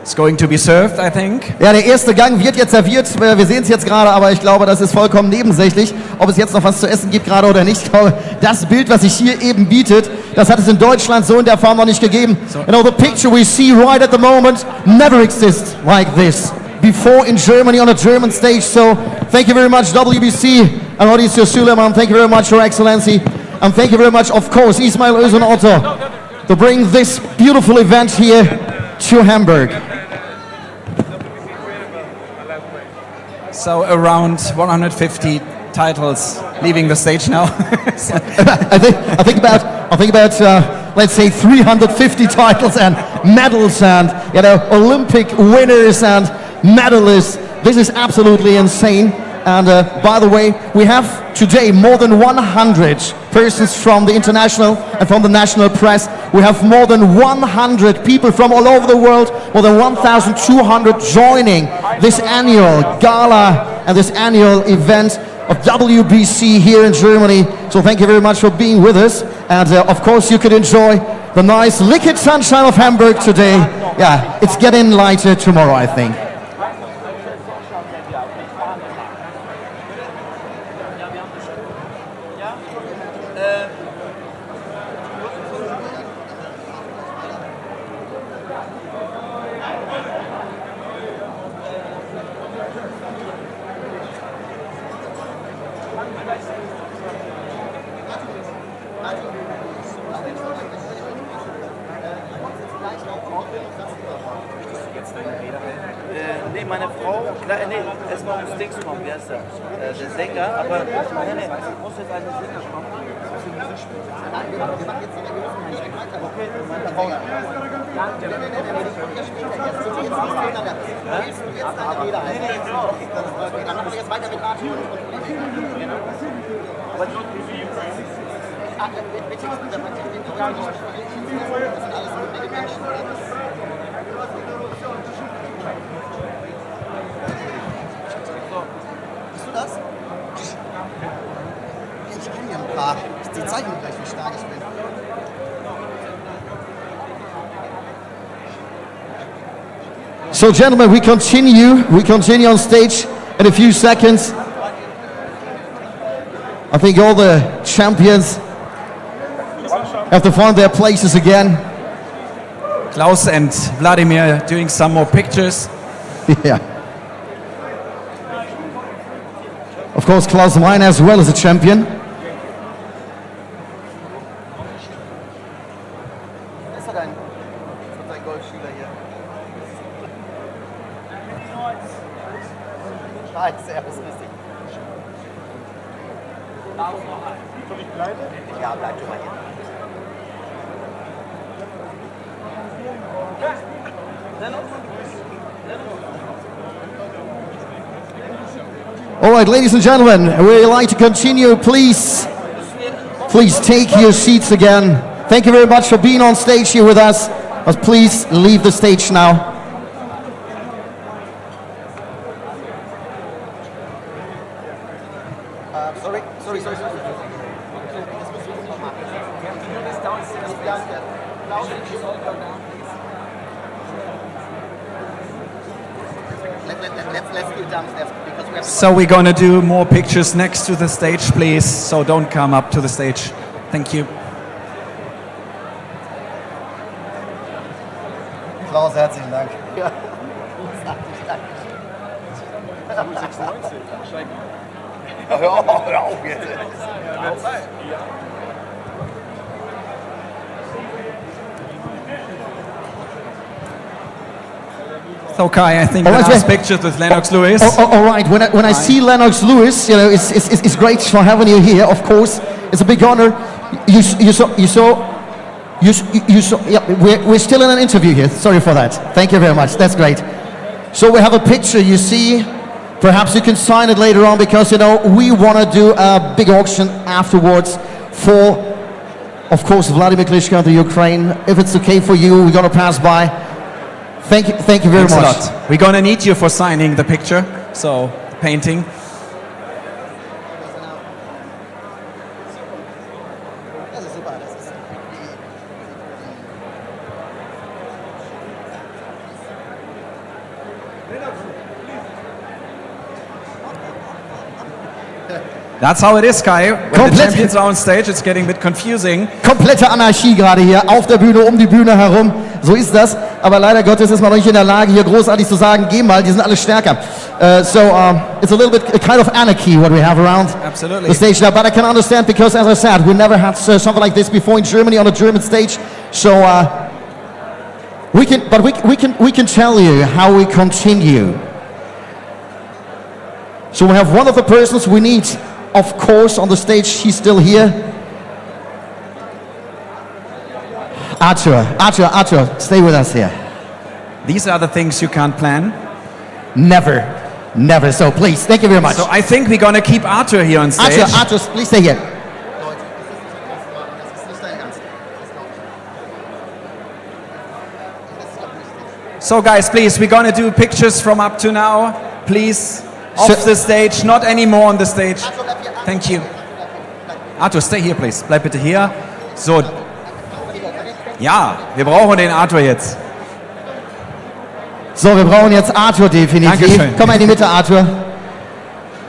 is going to be served, I think. Ja, der erste Gang wird jetzt serviert. Wir sehen es jetzt gerade, aber ich glaube, das ist vollkommen nebensächlich, ob es jetzt noch was zu essen gibt gerade oder nicht. Ich glaube, das Bild, was sich hier eben bietet, das hat es in Deutschland so in der Form noch nicht gegeben. You know, the picture we see right at the moment never exists like this before in Germany on a German stage. So thank you very much, WBC and Mauricio Suleiman. Thank you very much, Your Excellency. And thank you very much, of course, Ismail Özcan Otto, to bring this beautiful event here to Hamburg. So around 150 titles leaving the stage now. I think about let's say 350 titles and medals and, you know, Olympic winners and medalists. This is absolutely insane. And by the way, we have today more than 100 persons from the international and from the national press. We have more than 100 people from all over the world, more than 1,200 joining this annual gala and this annual event of WBC here in Germany. So thank you very much for being with us. And of course you could enjoy the nice liquid sunshine of Hamburg today. Yeah, it's getting lighter tomorrow, I think. Nee, meine Frau, nee, erstmal muss Dings kommen, wie heißt der? Der Sänger, aber nee, muss jetzt eine Sänger kommen. Okay, meine Frau. Dann machen wir jetzt weiter mit Arthur. Bist du das? Ich kenne ja ein paar. Die zeigen mir gleich, wie stark ich bin. So gentlemen, we continue on stage in a few seconds. I think all the champions have to find their places again. Klaus and Vladimir doing some more pictures. Yeah. Of course, Klaus Meine as well as a champion. Ist dein Golfschüler hier? Scheiße, er ist richtig. Soll ich bleiben? Ja, bleib du mal hier. All right, ladies and gentlemen, we'd like to continue. Please take your seats again. Thank you very much for being on stage here with us. Please leave the stage now. Sorry. Let's do downstairs because we have. So we're going to do more pictures next to the stage, please. So don't come up to the stage. Thank you. Klaus, herzlichen Dank. Ja. Hör auf jetzt. So Kai, I think the last pictures with Lennox Lewis. All right. When I see Lennox Lewis, you know, it's great for having you here. Of course, it's a big honor. You saw. Yeah, we're still in an interview here. Sorry for that. Thank you very much. That's great. So we have a picture. You see. Perhaps you can sign it later on because, you know, we want to do a big auction afterwards for of course, Vladimir Klitschko of the Ukraine. If it's okay for you, we're going to pass by. Thank you very Thanks much. a lot. We're gonna need you for signing the picture, so painting. That's how it is, Kai. When the champions are on stage, it's getting a bit confusing. Komplette Anarchie gerade hier auf der Bühne, um die Bühne herum. So ist das. Aber leider Gottes ist man noch nicht in der Lage, hier großartig zu sagen, geh mal, die sind alle stärker. It's a little bit a kind of anarchy what we have around Absolutely. the stage now. But I can understand because, as I said, we never had something like this before in Germany on a German stage. So we can tell you how we continue. So we have one of the persons we need, of course, on the stage. He's still here. Arthur, stay with us here. These are the things you can't plan. Never. So please, thank you very much. So I think we're gonna keep Arthur here on stage. Arthur, please stay here. So guys, please, we're gonna do pictures from up to now. Please, off the stage, not anymore on the stage. Thank you. Arthur, stay here, please. Bleib bitte hier. So. Ja, wir brauchen den Arthur jetzt. So, wir brauchen jetzt Arthur definitiv. Dankeschön. Komm mal in die Mitte, Arthur.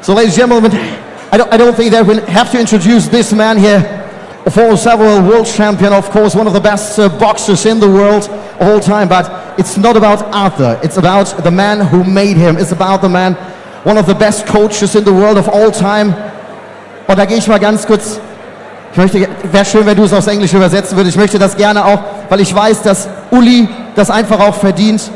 So, ladies and gentlemen, I don't think that we have to introduce this man here. For several world champion, of course, one of the best boxers in the world of all time. But it's not about Arthur. It's about the man who made him. It's about the man, one of the best coaches in the world of all time. Und da gehe ich mal ganz kurz. Wäre schön, wenn du es aufs Englische übersetzen würdest. Ich möchte das gerne auch, weil ich weiß, dass Uli das einfach auch verdient.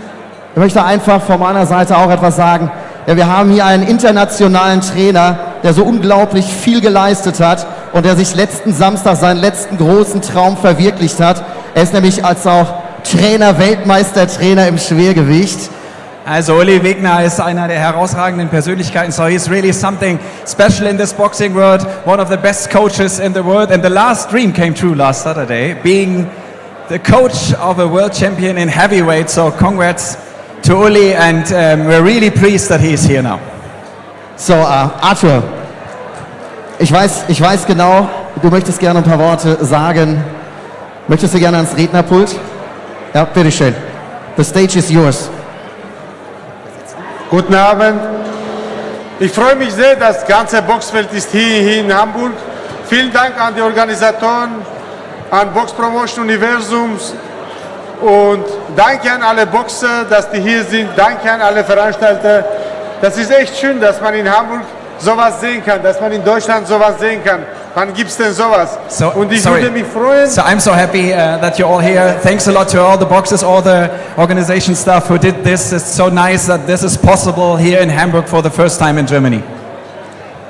Ich möchte einfach von meiner Seite auch etwas sagen. Ja, wir haben hier einen internationalen Trainer, der so unglaublich viel geleistet hat und der sich letzten Samstag seinen letzten großen Traum verwirklicht hat. Er ist nämlich als auch Trainer, Weltmeistertrainer im Schwergewicht. Also Uli Wegner ist einer der herausragenden Persönlichkeiten, so he's really something special in this boxing world, one of the best coaches in the world, and the last dream came true last Saturday, being the coach of a world champion in heavyweight, so congrats to Uli, and we're really pleased that he's here now. So, Arthur, ich weiß genau, du möchtest gerne ein paar Worte sagen. Möchtest du gerne ans Rednerpult? Ja, bitteschön. The stage is yours. Guten Abend. Ich freue mich sehr, das ganze Boxfeld ist hier in Hamburg. Vielen Dank an die Organisatoren, an Box Promotion Universums und danke an alle Boxer, dass die hier sind. Danke an alle Veranstalter. Das ist echt schön, dass man in Hamburg sowas sehen kann, dass man in Deutschland sowas sehen kann. Wann gibt's denn sowas? Und ich würde mich freuen. So I'm so happy that you're all here. Thanks a lot to all the boxers, all the organization staff who did this. It's so nice that this is possible here in Hamburg for the first time in Germany.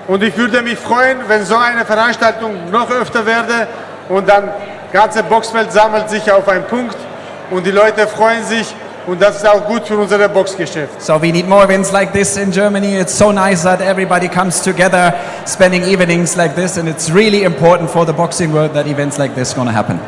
Und ich würde mich freuen, wenn so eine Veranstaltung noch öfter werde und dann ganze Boxfeld sammelt sich auf einen Punkt und die Leute freuen sich. Und das ist auch gut für unser Boxgeschäft. So we need more events like this in Germany. It's so nice that everybody comes together, spending evenings like this, and it's really important for the boxing world that events like this gonna happen.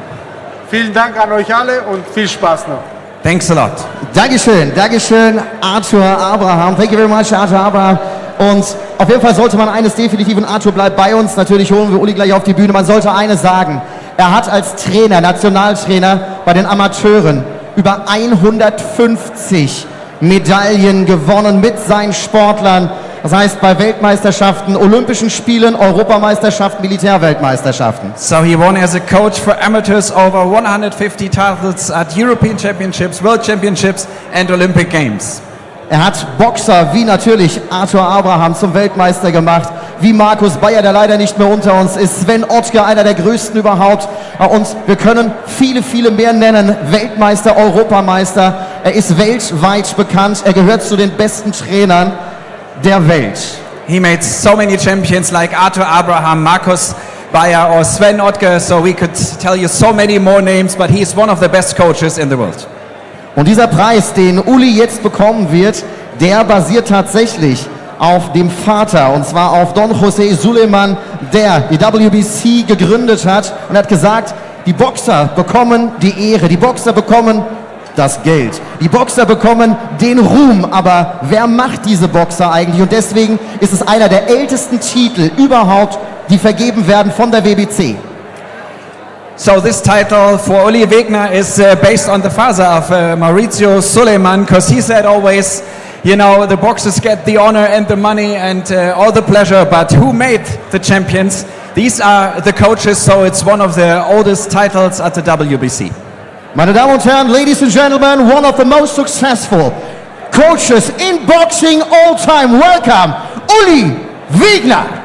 Vielen Dank an euch alle und viel Spaß noch. Thanks a lot. Dankeschön, Arthur Abraham. Thank you very much, Arthur Abraham. Und auf jeden Fall sollte man eines definitiv, und Arthur bleibt bei uns, natürlich holen wir Uli gleich auf die Bühne, man sollte eines sagen. Er hat als Trainer, Nationaltrainer bei den Amateuren über 150 Medaillen gewonnen mit seinen Sportlern. Das heißt bei Weltmeisterschaften, Olympischen Spielen, Europameisterschaften, Militärweltmeisterschaften. So he won as a coach for amateurs over 150 titles at European Championships, World Championships and Olympic Games. Er hat Boxer wie natürlich Arthur Abraham zum Weltmeister gemacht, wie Markus Bayer, der leider nicht mehr unter uns ist, Sven Ottke, einer der größten überhaupt. Und wir können viele mehr nennen. Weltmeister, Europameister. Er ist weltweit bekannt. Er gehört zu den besten Trainern der Welt. He made so many champions like Arthur Abraham, Markus Bayer or Sven Ottke, so we could tell you so many more names, but he's one of the best coaches in the world. Und dieser Preis, den Uli jetzt bekommen wird, der basiert tatsächlich auf dem Vater, und zwar auf Don José Suleiman, der die WBC gegründet hat und hat gesagt, Die Boxer bekommen die Ehre, die Boxer bekommen das Geld, die Boxer bekommen den Ruhm, aber wer macht diese Boxer eigentlich? Und deswegen ist es einer der ältesten Titel überhaupt, die vergeben werden von der WBC. So this title for Uli Wegner is based on the father of Maurizio Suleiman, because he said always, you know, the boxers get the honor and the money and all the pleasure, but who made the champions? These are the coaches, so it's one of the oldest titles at the WBC. Meine Damen und Herren, ladies and gentlemen, one of the most successful coaches in boxing all time. Welcome, Uli Wegner.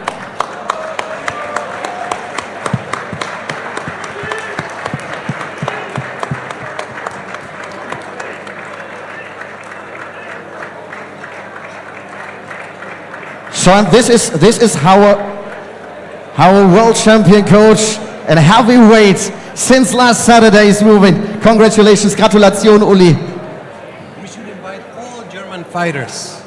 So this is how a world champion coach and heavyweight since last Saturday is moving. Congratulations, Gratulation, Uli. We should invite all German fighters.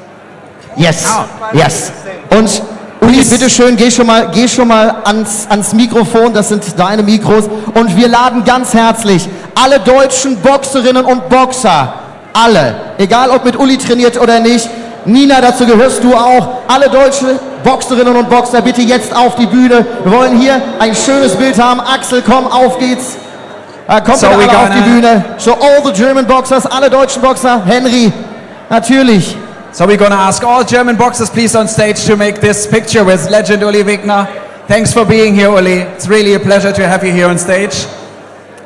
Yes, yes. Und Uli, bitteschön, geh schon mal ans Mikrofon, das sind deine Mikros. Und wir laden ganz herzlich alle deutschen Boxerinnen und Boxer, alle, egal ob mit Uli trainiert oder nicht, Nina, dazu gehörst du auch. Alle deutsche Boxerinnen und Boxer, bitte jetzt auf die Bühne. Wir wollen hier ein schönes Bild haben. Axel, komm, auf geht's. Kommt so alle auf die Bühne. So all the German boxers, alle deutschen Boxer. Henry, natürlich. So we're gonna ask all German boxers please on stage to make this picture with legend Uli Wegner. Thanks for being here, Uli. It's really a pleasure to have you here on stage.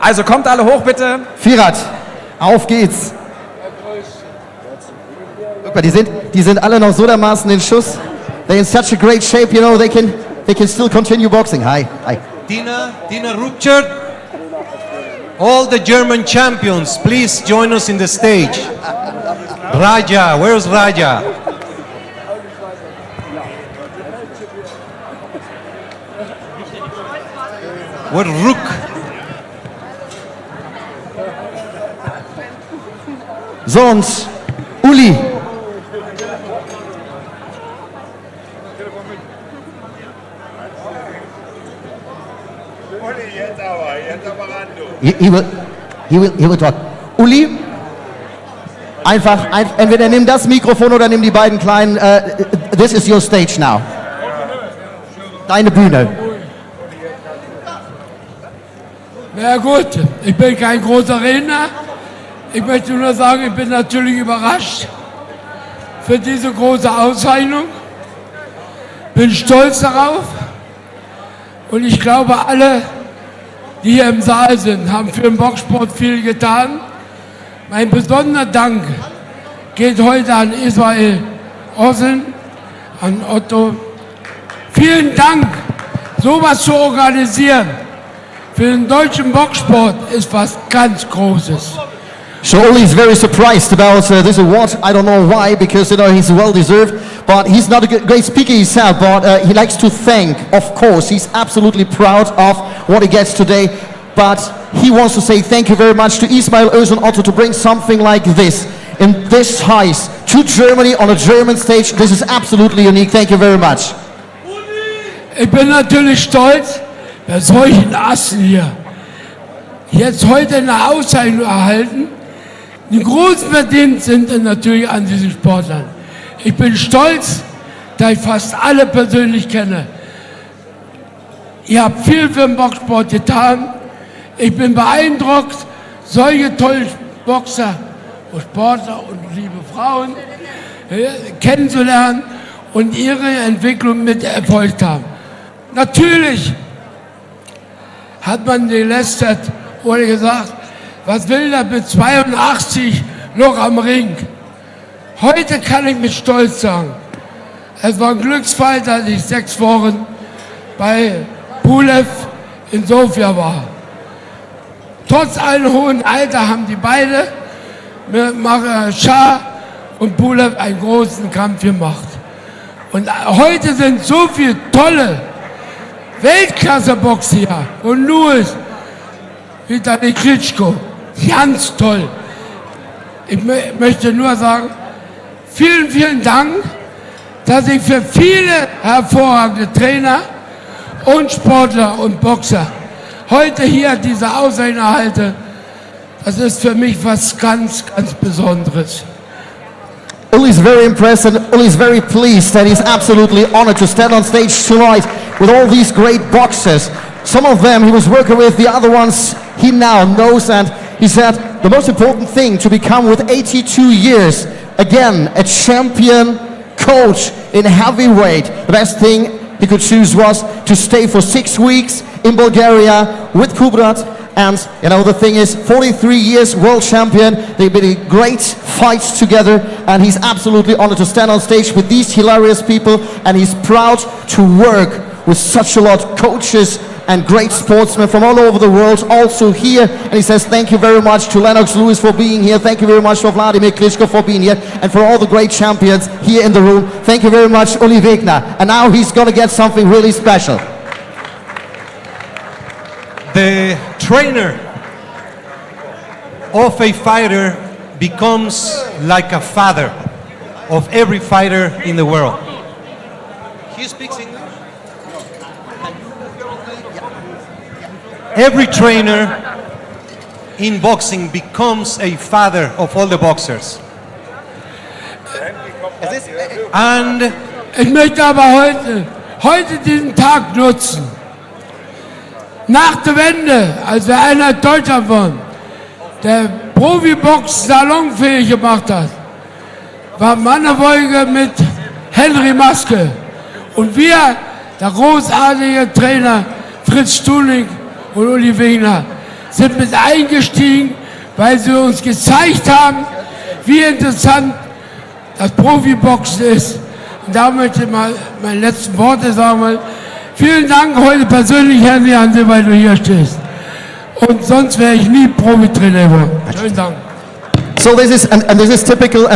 Also kommt alle hoch, bitte. Firat, auf geht's. Die sind alle noch so dermaßen in Schuss. They're in such a great shape, you know, they can still continue boxing. Hi. Dina Rupert, all the German champions, please join us in the stage. Raja, where's Raja? What Rook? So, und Uli. He will talk. Uli, einfach, entweder nimm das Mikrofon oder nimm die beiden kleinen. This is your stage now. Deine Bühne. Na gut, ich bin kein großer Redner. Ich möchte nur sagen, ich bin natürlich überrascht für diese große Auszeichnung. Bin stolz darauf. Und ich glaube, alle, die hier im Saal sind, haben für den Boxsport viel getan. Mein besonderer Dank geht heute an Israel Ossen, an Otto. Vielen Dank, sowas zu organisieren für den deutschen Boxsport ist was ganz Großes. So Uli is very surprised about this award. I don't know why, because you know he's well deserved. But he's not a great speaker himself. But he likes to thank, of course. He's absolutely proud of what he gets today. But he wants to say thank you very much to Ismail Özcan Otto to bring something like this in this size to Germany on a German stage. This is absolutely unique. Thank you very much. Ich bin natürlich stolz, bei solchen Assen hier jetzt heute eine Auszeichnung erhalten. Die großen verdient sind natürlich an diesen Sportlern. Ich bin stolz, da ich fast alle persönlich kenne. Ihr habt viel für den Boxsport getan. Ich bin beeindruckt, solche tollen Boxer und Sportler und liebe Frauen kennenzulernen und ihre Entwicklung mit erfolgt haben. Natürlich hat man gelästert oder gesagt, was will der mit 82 noch am Ring? Heute kann ich mit Stolz sagen, es war ein Glücksfall, dass ich 6 Wochen bei Pulev in Sofia war. Trotz allem hohen Alter haben die beide mit Shah und Pulev einen großen Kampf gemacht. Und heute sind so viele tolle Weltklasse-Boxer hier. Und Louis, wie Klitschko, ganz toll. Ich möchte nur sagen, vielen, vielen Dank, dass ich für viele hervorragende Trainer und Sportler und Boxer heute hier diese Aussage halte, das ist für mich was ganz, ganz Besonderes. Uli's very impressed and Uli's very pleased and he's absolutely honored to stand on stage tonight with all these great boxers. Some of them he was working with, the other ones he now knows, and he said the most important thing to become with 82 years, again, a champion coach in heavyweight. The best thing he could choose was to stay for 6 weeks in Bulgaria with Kubrat. And, you know, the thing is, 43 years world champion, they've been in great fights together, and he's absolutely honored to stand on stage with these hilarious people, and he's proud to work with such a lot of coaches and great sportsmen from all over the world, also here. And he says thank you very much to Lennox Lewis for being here, thank you very much to Wladimir Klitschko for being here, and for all the great champions here in the room. Thank you very much, Uli Wegner. And now he's going to get something really special. The trainer of a fighter becomes like a father of every fighter in the world. He speaks English? Every trainer in boxing becomes a father of all the boxers. And ich möchte aber heute diesen Tag nutzen. Nach der Wende, als wir Einheit Deutschland waren, der Profibox salonfähig gemacht hat, war Mannerfolge mit Henry Maske. Und wir, der großartige Trainer Fritz Stuhling und Uli Wegner, sind mit eingestiegen, weil sie uns gezeigt haben, wie interessant das Profiboxen ist. Und da möchte ich mal meine letzten Worte sagen. Vielen Dank heute persönlich, Herr Neande, weil du hier stehst. Und sonst wäre ich nie Profitrainer geworden. Schönen Dank. So this is typical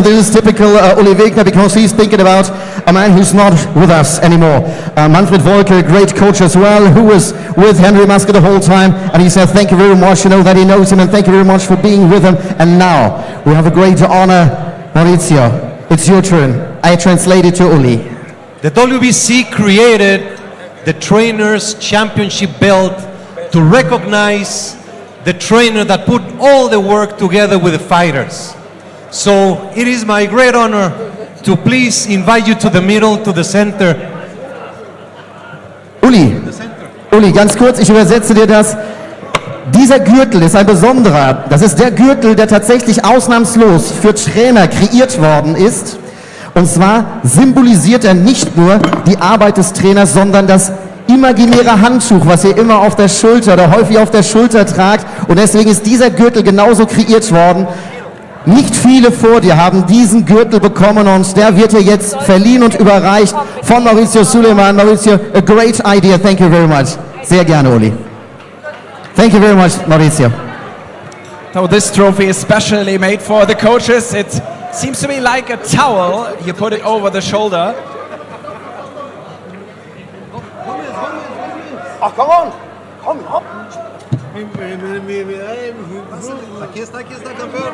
Uli Wegner, because he's thinking about a man who's not with us anymore. Manfred Volker, great coach as well, who was with Henry Maske the whole time, and he said thank you very much, you know, that he knows him, and thank you very much for being with him. And now we have a great honor. Maurizio, it's your turn. I translate it to Uli. the WBC created the Trainers Championship belt to recognize the trainer that put all the work together with the fighters. So it is my great honor to please invite you to the middle, to the center. Uli, ganz kurz, ich übersetze dir das. Dieser Gürtel ist ein besonderer. Das ist der Gürtel, der tatsächlich ausnahmslos für Trainer kreiert worden ist. Und zwar symbolisiert er nicht nur die Arbeit des Trainers, sondern das imaginäre Handtuch, was ihr immer auf der Schulter oder häufig auf der Schulter tragt. Und deswegen ist dieser Gürtel genauso kreiert worden. Nicht viele vor dir haben diesen Gürtel bekommen und der wird dir jetzt verliehen und überreicht von Maurizio Suleiman. Maurizio, a great idea. Thank you very much. Sehr gerne, Uli. Thank you very much, Maurizio. So this trophy is specially made for the coaches. It seems to be like a towel. You put it over the shoulder. Ach, komm on! Komm, hopp! Aquí está, campeón.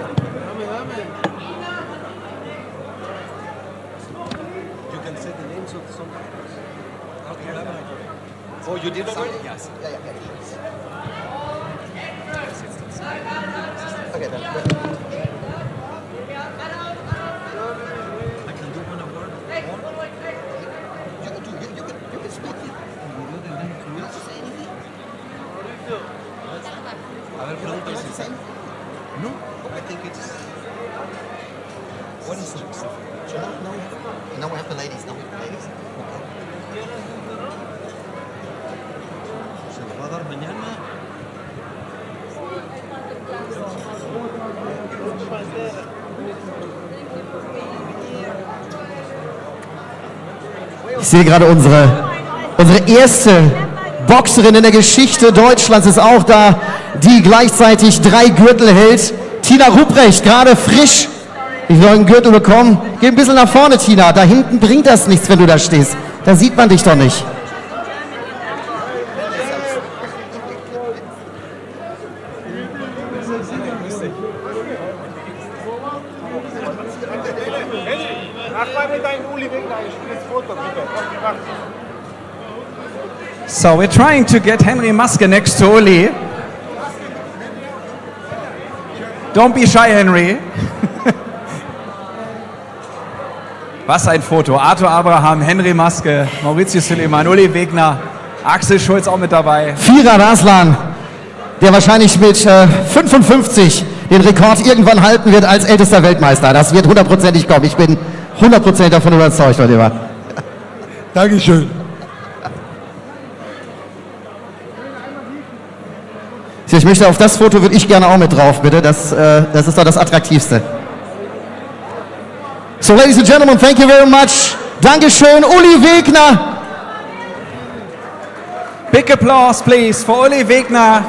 You can say the names of some fighters. Okay. Oh, you did already? Yes. Okay, then. I can do one award. You can speak. A ver, pregúntale si sabe. No, I think it's... What is it? No, we have the ladies. No, we have the ladies. Se lo va a dar mañana. Ich sehe gerade unsere erste Boxerin in der Geschichte Deutschlands ist auch da, die gleichzeitig 3 Gürtel hält. Tina Ruprecht, gerade frisch den neuen Gürtel bekommen. Geh ein bisschen nach vorne, Tina. Da hinten bringt das nichts, wenn du da stehst. Da sieht man dich doch nicht. Mach mal mit deinem Uli Wegner ein schönes Foto, bitte. So we're trying to get Henry Maske next to Uli. Don't be shy, Henry. Was ein Foto. Arthur Abraham, Henry Maske, Maurizio Suleiman, Uli Wegner, Axel Schulz auch mit dabei. Vierer Raslan, der wahrscheinlich mit 55 den Rekord irgendwann halten wird als ältester Weltmeister. Das wird hundertprozentig kommen. Ich bin 100% davon überzeugt, Oliver. Dankeschön. Ich möchte auf das Foto, würde ich gerne auch mit drauf, bitte. Das ist doch das Attraktivste. So, ladies and gentlemen, thank you very much. Dankeschön, Uli Wegner. Big applause, please, for Uli Wegner.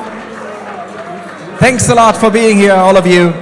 Thanks a lot for being here, all of you.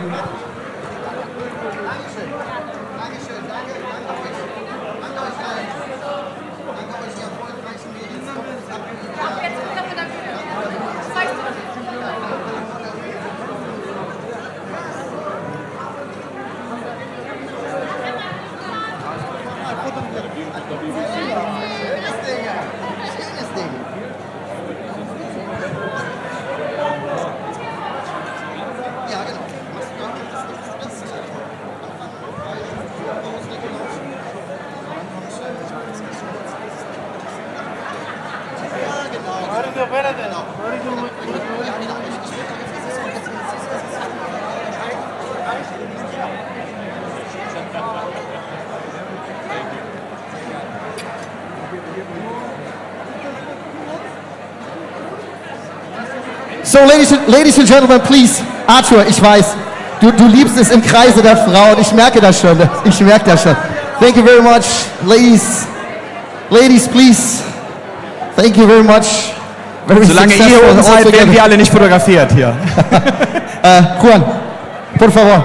So, ladies and gentlemen, please. Arthur, ich weiß, du liebst es im Kreise der Frauen. Ich merke das schon. Ich merke das schon. Thank you very much, ladies. Ladies, please. Thank you very much. Very Solange ihr hier oben seid, werden wir alle nicht fotografiert hier. Juan, por favor.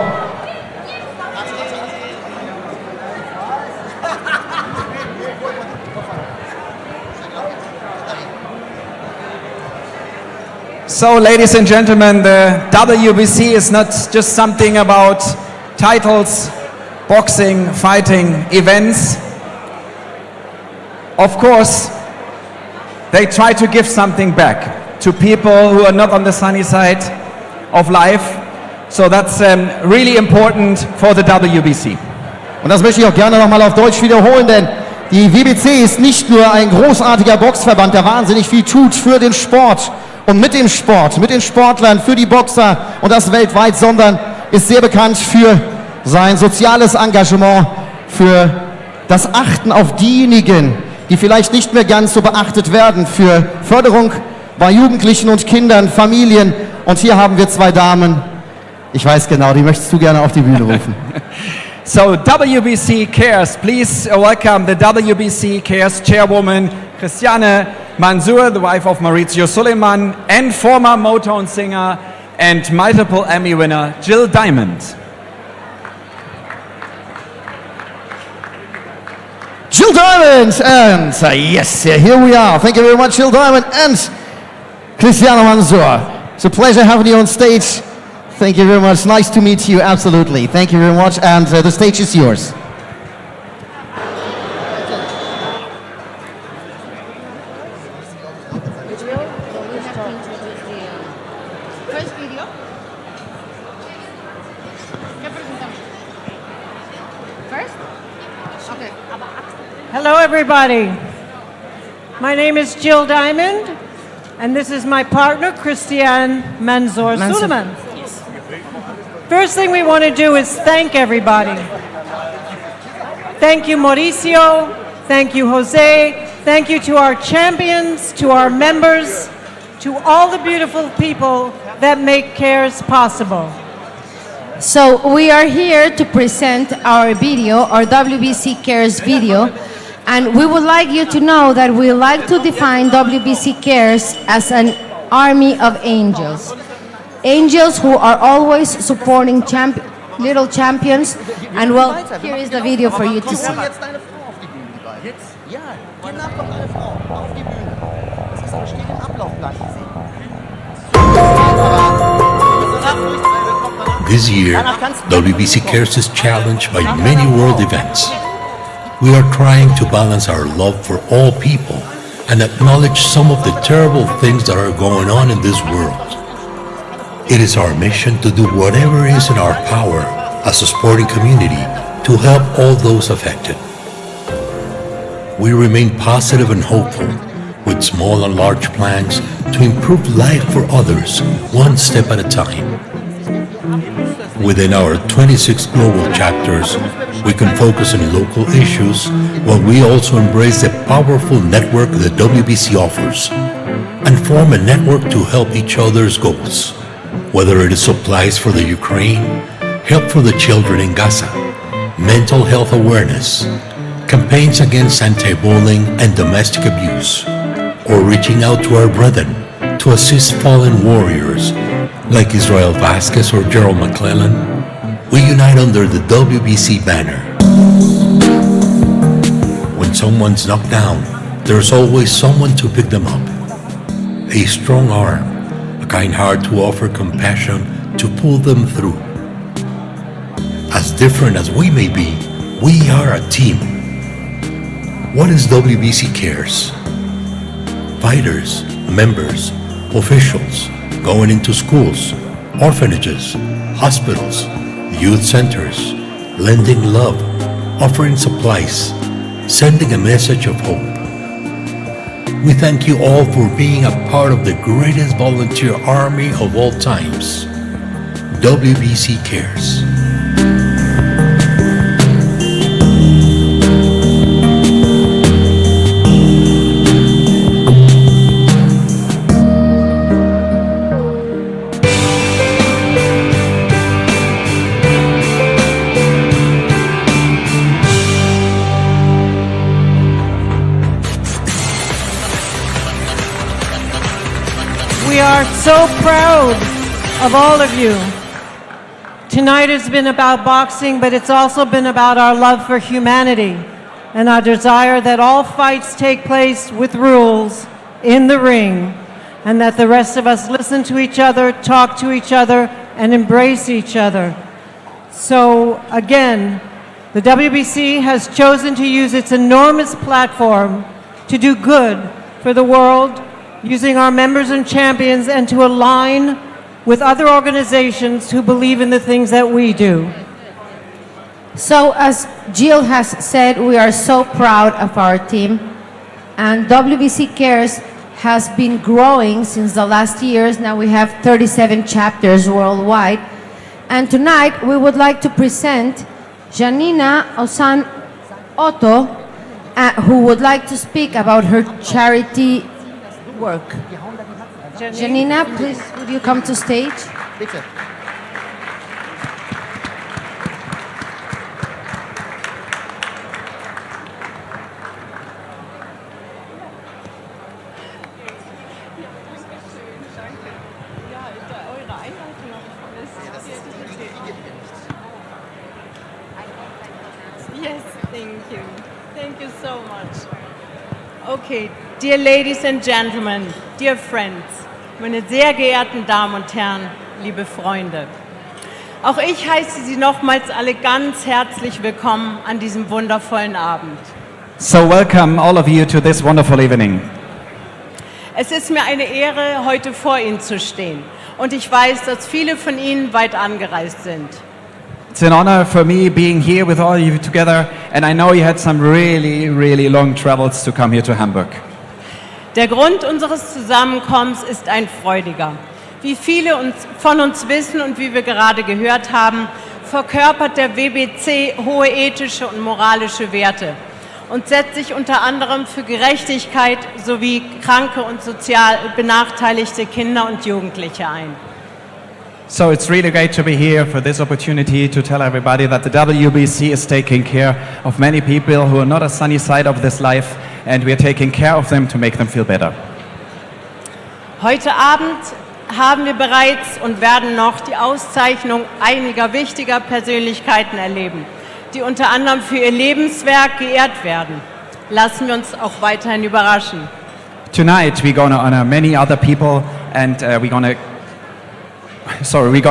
So, ladies and gentlemen, the WBC is not just something about titles, boxing, fighting, events. Of course, they try to give something back to people who are not on the sunny side of life. So that's really important for the WBC. Und das möchte ich auch gerne nochmal auf Deutsch wiederholen, denn die WBC ist nicht nur ein großartiger Boxverband, der wahnsinnig viel tut für den Sport und mit dem Sport, mit den Sportlern, für die Boxer und das weltweit, sondern ist sehr bekannt für sein soziales Engagement, für das Achten auf diejenigen, die vielleicht nicht mehr ganz so beachtet werden, für Förderung bei Jugendlichen und Kindern, Familien. Und hier haben wir zwei Damen, ich weiß genau, die möchtest du gerne auf die Bühne rufen. So WBC Cares, please welcome the WBC Cares chairwoman, Christiane Mansour, the wife of Maurizio Suleiman, and former Motown singer and multiple Emmy winner, Jill Diamond. Jill Diamond, and yes, here we are. Thank you very much, Jill Diamond and Christiane Mansour. It's a pleasure having you on stage. Thank you very much. Nice to meet you, absolutely. Thank you very much, and the stage is yours. Hello, everybody. My name is Jill Diamond, and this is my partner, Christiane Mansour Suleiman. First thing we want to do is thank everybody. Thank you, Mauricio. Thank you, Jose. Thank you to our champions, to our members, to all the beautiful people that make CARES possible. So we are here to present our video, our WBC Cares video, and we would like you to know that we like to define WBC Cares as an army of angels. Angels who are always supporting little champions, and well, here is the video for you to see. This year, WBC Cares is challenged by many world events. We are trying to balance our love for all people and acknowledge some of the terrible things that are going on in this world. It is our mission to do whatever is in our power as a sporting community to help all those affected. We remain positive and hopeful with small and large plans to improve life for others one step at a time. Within our 26 global chapters, we can focus on local issues while we also embrace the powerful network the WBC offers and form a network to help each other's goals. Whether it is supplies for the Ukraine, help for the children in Gaza, mental health awareness, campaigns against anti-bullying and domestic abuse, or reaching out to our brethren to assist fallen warriors like Israel Vasquez or Gerald McClellan, we unite under the WBC banner. When someone's knocked down, there's always someone to pick them up. A strong arm, a kind heart to offer compassion to pull them through. As different as we may be, we are a team. What is WBC Cares? Fighters, members, officials, going into schools, orphanages, hospitals, youth centers, lending love, offering supplies, sending a message of hope. We thank you all for being a part of the greatest volunteer army of all times, WBC Cares. We are so proud of all of you. Tonight has been about boxing, but it's also been about our love for humanity and our desire that all fights take place with rules in the ring, and that the rest of us listen to each other, talk to each other, and embrace each other. So again, the WBC has chosen to use its enormous platform to do good for the world, using our members and champions, and to align with other organizations who believe in the things that we do. So as Jill has said, we are so proud of our team, and WBC Cares has been growing since the last years. Now we have 37 chapters worldwide, and tonight we would like to present Janina Osan Otto, who would like to speak about her charity work. Janina, please, would you come to stage? Yes, thank you. Thank you so much. Okay, dear ladies and gentlemen, dear friends, meine sehr geehrten Damen und Herren, liebe Freunde. Auch ich heiße Sie nochmals alle ganz herzlich willkommen an diesem wundervollen Abend. So welcome all of you to this wonderful evening. Es ist mir eine Ehre, heute vor Ihnen zu stehen. Und ich weiß, dass viele von Ihnen weit angereist sind. It's an honor for me being here with all of you together, and I know you had some really long travels to come here to Hamburg. Der Grund unseres Zusammenkommens ist ein freudiger. Wie viele von uns wissen und wie wir gerade gehört haben, verkörpert der WBC hohe ethische und moralische Werte und setzt sich unter anderem für Gerechtigkeit sowie kranke und sozial benachteiligte Kinder und Jugendliche ein. So it's really great to be here for this opportunity to tell everybody that the WBC is taking care of many people who are not a sunny side of this life, and we are taking care of them to make them feel better. Heute Abend haben wir bereits und werden noch die Auszeichnung einiger wichtiger Persönlichkeiten erleben, die unter anderem für ihr Lebenswerk geehrt werden. Lassen wir uns auch weiterhin überraschen. Tonight we're going to honor many other people, and we're going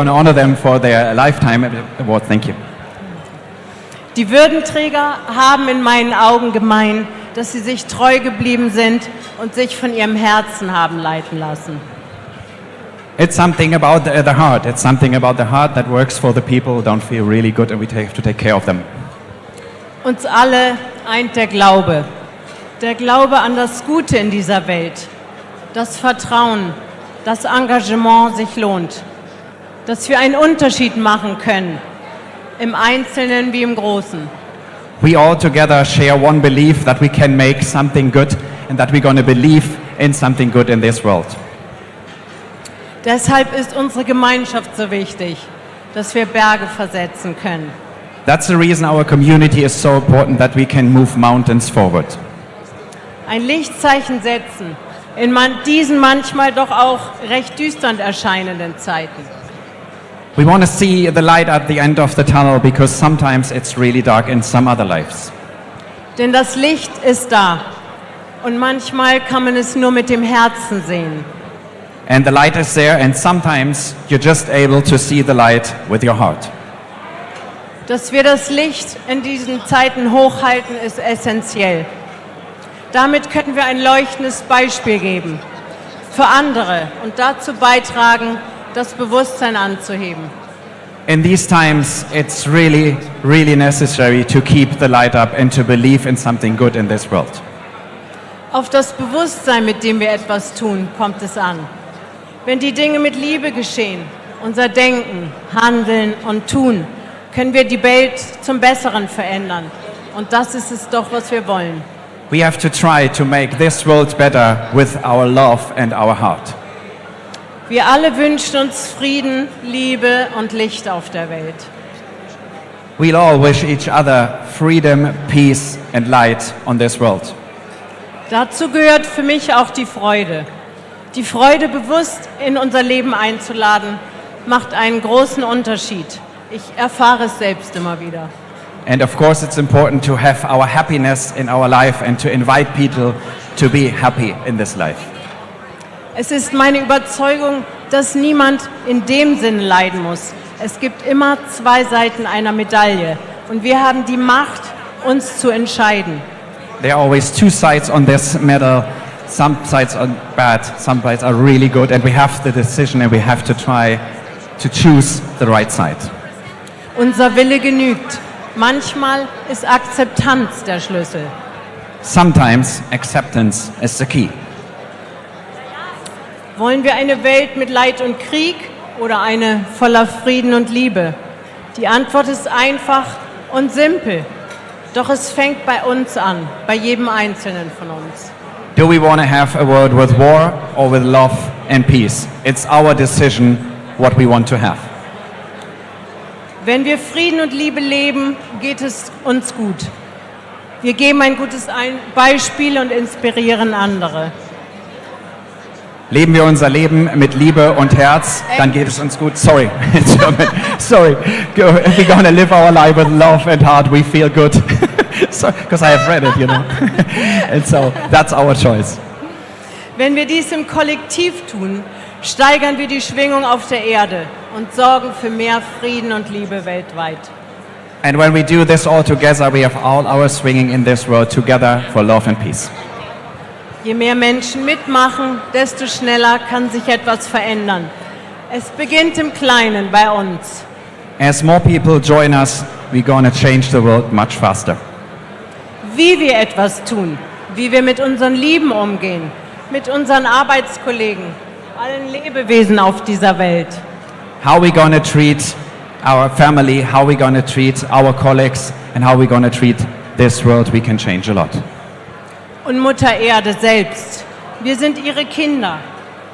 to honor them for their lifetime award. Thank you. Die Würdenträger haben in meinen Augen gemein, dass sie sich treu geblieben sind und sich von ihrem Herzen haben leiten lassen. It's something about the heart. It's something about the heart that works for the people who don't feel really good, and we have to take care of them. Uns alle eint der Glaube. Der Glaube an das Gute in dieser Welt. Das Vertrauen, das Engagement sich lohnt. Dass wir einen Unterschied machen können. Im Einzelnen wie im Großen. We all together share one belief that we can make something good and that we're going to believe in something good in this world. Deshalb ist unsere Gemeinschaft so wichtig, dass wir Berge versetzen können. That's the reason our community is so important, that we can move mountains forward. Ein Lichtzeichen setzen in diesen manchmal doch auch recht düstern erscheinenden Zeiten. We want to see the light at the end of the tunnel because sometimes it's really dark in some other lives. Denn das Licht ist da und manchmal kann man es nur mit dem Herzen sehen. And the light is there, and sometimes you're just able to see the light with your heart. Dass wir das Licht in diesen Zeiten hochhalten, ist essentiell. Damit können wir ein leuchtendes Beispiel geben für andere und dazu beitragen, das Bewusstsein anzuheben. In these times, it's really, really necessary to keep the light up and to believe in something good in this world. Auf das Bewusstsein, mit dem wir etwas tun, kommt es an. Wenn die Dinge mit Liebe geschehen, unser Denken, Handeln und Tun, können wir die Welt zum Besseren verändern. Und das ist es doch, was wir wollen. We have to try to make this world better with our love and our heart. Wir alle wünschen uns Frieden, Liebe und Licht auf der Welt. We'll all wish each other freedom, peace and light on this world. Dazu gehört für mich auch die Freude. Die Freude bewusst in unser Leben einzuladen, macht einen großen Unterschied. Ich erfahre es selbst immer wieder. And of course it's important to have our happiness in our life and to invite people to be happy in this life. Es ist meine Überzeugung, dass niemand in dem Sinne leiden muss. Es gibt immer zwei Seiten einer Medaille und wir haben die Macht, uns zu entscheiden. There are always two sides on this medal. Some sides are bad, some sides are really good, and we have the decision and we have to try to choose the right side. Unser Wille genügt. Manchmal ist Akzeptanz der Schlüssel. Sometimes acceptance is the key. Wollen wir eine Welt mit Leid und Krieg oder eine voller Frieden und Liebe? Die Antwort ist einfach und simpel. Doch es fängt bei uns an, bei jedem Einzelnen von uns. Do we want to have a world with war or with love and peace? It's our decision what we want to have. Wenn wir Frieden und Liebe leben, geht es uns gut. Wir geben ein gutes Beispiel und inspirieren andere. Leben wir unser Leben mit Liebe und Herz, dann geht es uns gut. Sorry, sorry. We're gonna live our life with love and heart. We feel good. Because I have read it, you know. And so that's our choice. Wenn wir dies im Kollektiv tun, steigern wir die Schwingung auf der Erde und sorgen für mehr Frieden und Liebe weltweit. And when we do this all together, we have all our swinging in this world together for love and peace. Je mehr Menschen mitmachen, desto schneller kann sich etwas verändern. Es beginnt im Kleinen bei uns. As more people join us, we're gonna change the world much faster. Wie wir etwas tun, wie wir mit unseren Lieben umgehen, mit unseren Arbeitskollegen, allen Lebewesen auf dieser Welt. How we gonna treat our family, how we gonna treat our colleagues, and how we gonna treat this world, we can change a lot. Und Mutter Erde selbst. Wir sind ihre Kinder.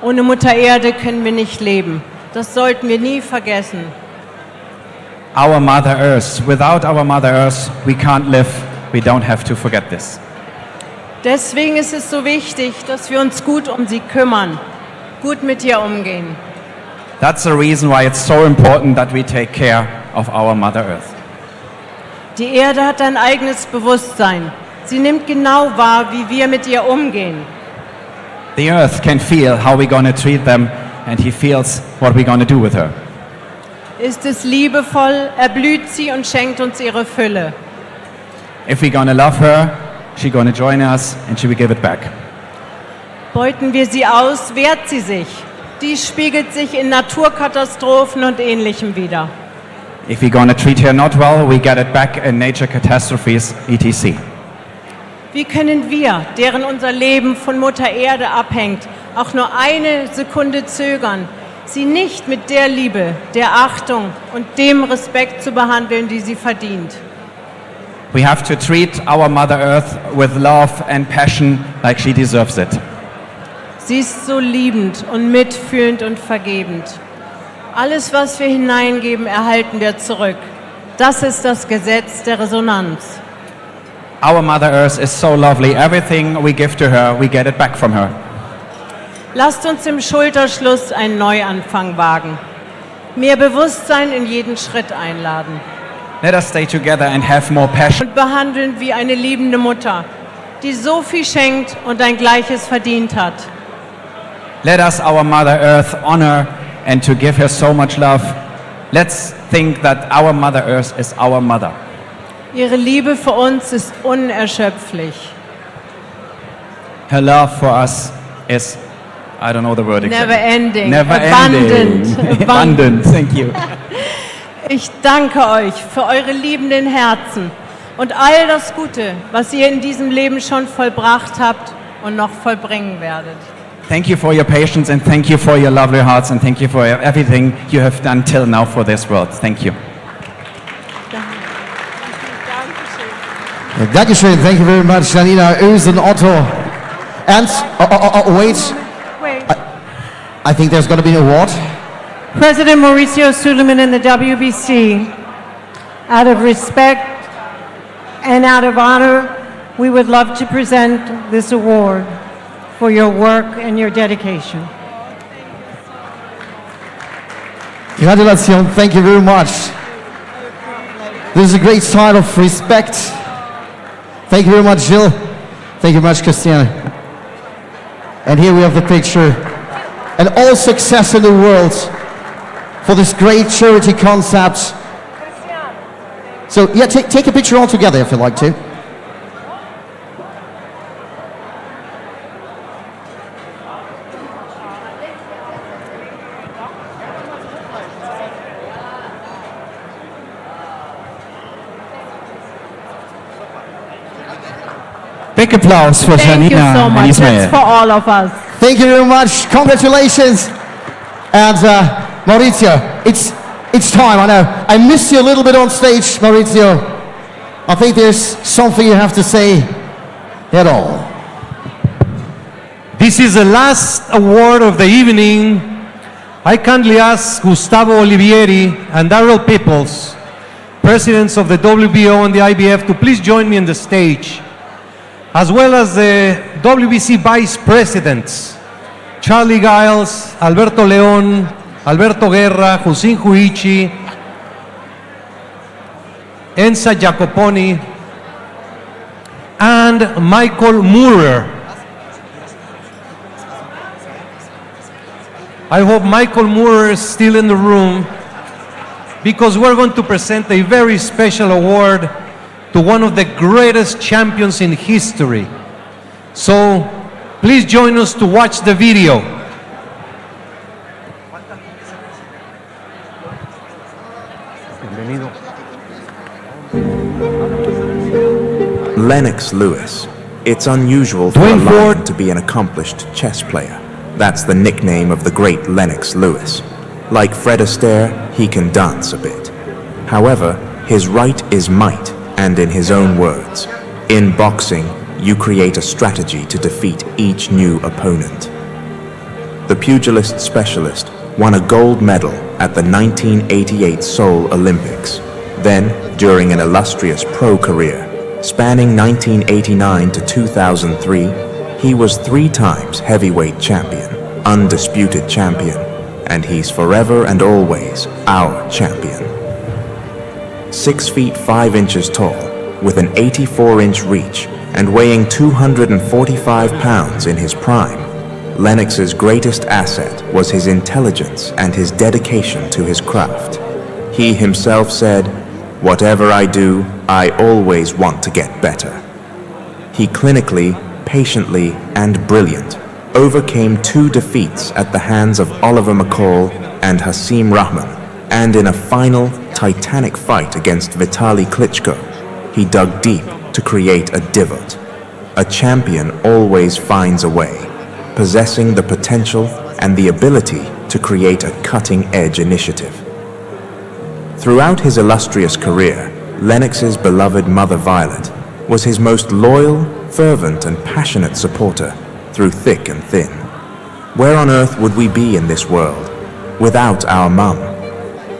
Ohne Mutter Erde können wir nicht leben. Das sollten wir nie vergessen. Our Mother Earth. Without our Mother Earth, we can't live. We don't have to forget this. Deswegen ist es so wichtig, dass wir uns gut um sie kümmern, gut mit ihr umgehen. That's the reason why it's so important that we take care of our Mother Earth. Die Erde hat ein eigenes Bewusstsein. Sie nimmt genau wahr, wie wir mit ihr umgehen. The earth can feel how we're going to treat them, and he feels what we're going to do with her. Ist es liebevoll, erblüht sie und schenkt uns ihre Fülle. If we're going to love her, she's going to join us and she will give it back. Beuten wir sie aus, wehrt sie sich. Dies spiegelt sich in Naturkatastrophen und Ähnlichem wider. If we're going to treat her not well, we get it back in nature catastrophes, etc. Wie können wir, deren unser Leben von Mutter Erde abhängt, auch nur eine Sekunde zögern, sie nicht mit der Liebe, der Achtung und dem Respekt zu behandeln, die sie verdient? We have to treat our Mother Earth with love and passion like she deserves it. Sie ist so liebend und mitfühlend und vergebend. Alles, was wir hineingeben, erhalten wir zurück. Das ist das Gesetz der Resonanz. Our Mother Earth is so lovely. Everything we give to her, we get it back from her. Lasst uns im Schulterschluss einen Neuanfang wagen. Mehr Bewusstsein in jeden Schritt einladen. Let us stay together and have more passion. Und behandeln wie eine liebende Mutter, die so viel schenkt und ein Gleiches verdient hat. Let us our Mother Earth honor and to give her so much love. Let's think that our Mother Earth is our mother. Ihre Liebe für uns ist unerschöpflich. Her love for us is, I don't know the word exactly. Never ending. Never Abundant. ending. Abundant. Thank you. Ich danke euch für eure liebenden Herzen und all das Gute, was ihr in diesem Leben schon vollbracht habt und noch vollbringen werdet. Thank you for your patience and thank you for your lovely hearts and thank you for everything you have done till now for this world. Thank you. Dankeschön. Thank you very much, Janina, Özen, Otto. And, wait. I think there's going to be an award. President Mauricio Suleiman and the WBC, out of respect and out of honor, we would love to present this award for your work and your dedication. Gratulation, thank you very much. This is a great sign of respect. Thank you very much, Jill. Thank you very much, Christiane. And here we have the picture. And all success in the world for this great charity concept. So yeah, take a picture all together if you'd like to. Big applause for Thank you Janina so and much. Ismail. That's for all of us. Thank you very much. Congratulations. And Maurizio, it's time. I know. I missed you a little bit on stage, Maurizio. I think there's something you have to say at all. This is the last award of the evening. I kindly ask Gustavo Olivieri and Darrell Peoples, presidents of the WBO and the IBF, to please join me on the stage, as well as the WBC vice presidents, Charlie Giles, Alberto León, Alberto Guerra, Hussein Huichi, Enza Jacoponi, and Michael Moorer. I hope Michael Moorer is still in the room, because we're going to present a very special award to one of the greatest champions in history. So please join us to watch the video. Lennox Lewis. It's unusual for a lion to be an accomplished chess player. That's the nickname of the great Lennox Lewis. Like Fred Astaire, he can dance a bit. However, his right is might, and in his own words, in boxing, you create a strategy to defeat each new opponent. The pugilist specialist won a gold medal at the 1988 Seoul Olympics. Then, during an illustrious pro career, spanning 1989 to 2003, he was 3 times heavyweight champion, undisputed champion, and he's forever and always our champion. 6 feet 5 inches tall, with an 84-inch reach, and weighing 245 pounds in his prime, Lennox's greatest asset was his intelligence and his dedication to his craft. He himself said, "Whatever I do, I always want to get better." He clinically, patiently, and brilliant overcame 2 defeats at the hands of Oliver McCall and Hasim Rahman, and in a final titanic fight against Vitaly Klitschko, he dug deep to create a divot. A champion always finds a way, possessing the potential and the ability to create a cutting-edge initiative. Throughout his illustrious career, Lennox's beloved mother Violet was his most loyal, fervent, and passionate supporter through thick and thin. Where on earth would we be in this world without our mum?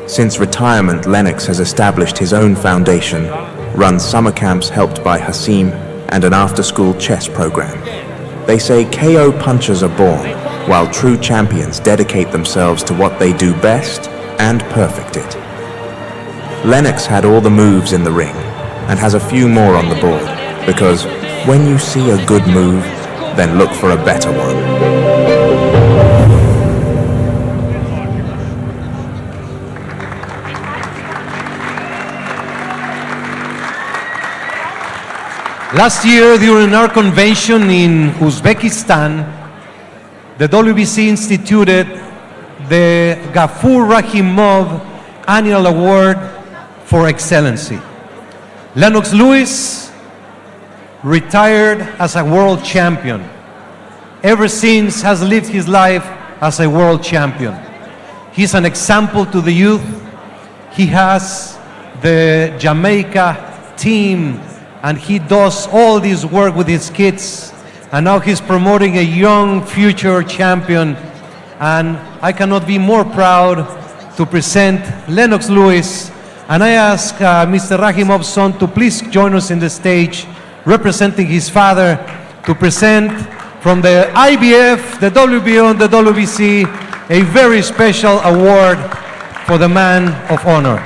Since retirement, Lennox has established his own foundation, run summer camps helped by Hasim, and an after-school chess program. They say KO punchers are born, while true champions dedicate themselves to what they do best and perfect it. Lennox had all the moves in the ring, and has a few more on the board, because when you see a good move, then look for a better one. Last year, during our convention in Uzbekistan, the WBC instituted the Gafur Rahimov Annual Award for Excellency. Lennox Lewis retired as a world champion. Ever since has lived his life as a world champion. He's an example to the youth. He has the Jamaica team, and he does all this work with his kids, and now he's promoting a young future champion, and I cannot be more proud to present Lennox Lewis. And I ask Mr. Rahimov's son to please join us in the stage, representing his father, to present from the IBF, the WBO, and the WBC, a very special award for the man of honor.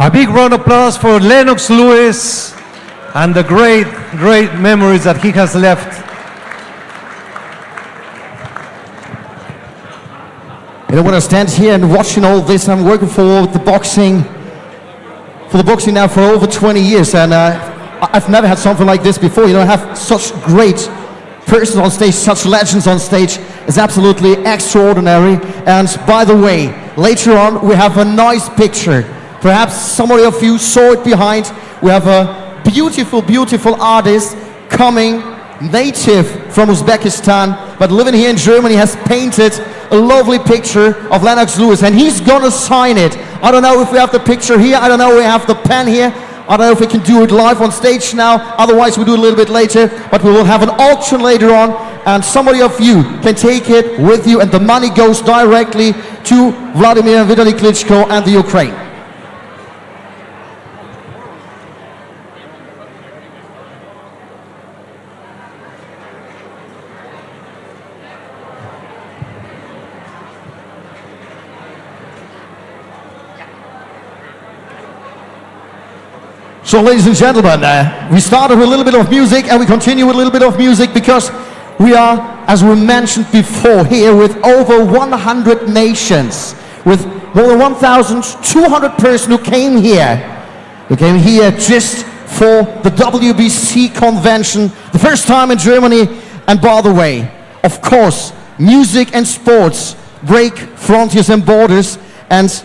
A big round of applause for Lennox Lewis and the great, great memories that he has left. And when I stand here and watching all this, I'm working for the boxing now for over 20 years, and I've never had something like this before. You know, I have such great persons on stage, such legends on stage. It's absolutely extraordinary. And by the way, later on we have a nice picture. Perhaps somebody of you saw it behind. We have a beautiful, beautiful artist coming, native from Uzbekistan, but living here in Germany, has painted a lovely picture of Lennox Lewis, and he's gonna sign it. I don't know if we have the picture here. I don't know if we have the pen here. I don't know if we can do it live on stage now. Otherwise, we do it a little bit later, but we will have an auction later on, and somebody of you can take it with you, and the money goes directly to Vladimir and Vitaly Klitschko and the Ukraine. So, ladies and gentlemen, we started with a little bit of music and we continue with a little bit of music because we are, as we mentioned before, here with over 100 nations, with more than 1,200 persons who came here. Who came here just for the WBC convention, the first time in Germany. And by the way, of course, music and sports break frontiers and borders and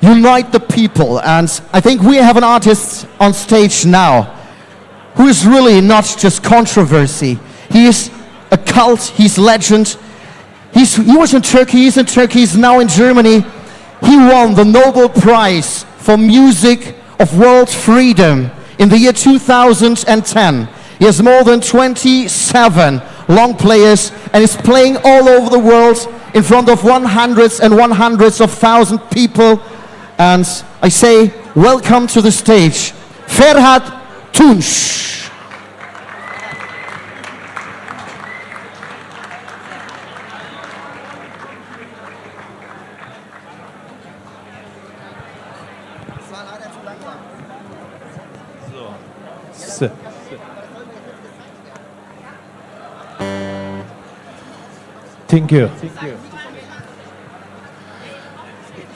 unite the people. And I think we have an artist on stage now who is really not just controversy. He is a cult, he's legend. He was in Turkey, he's in Turkey, he's now in Germany. He won the Nobel Prize for Music of World Freedom in the year 2010. He has more than 27 long players and is playing all over the world in front of hundreds and hundreds of thousands of people. And I say, welcome to the stage, Ferhat Tunç. Thank you.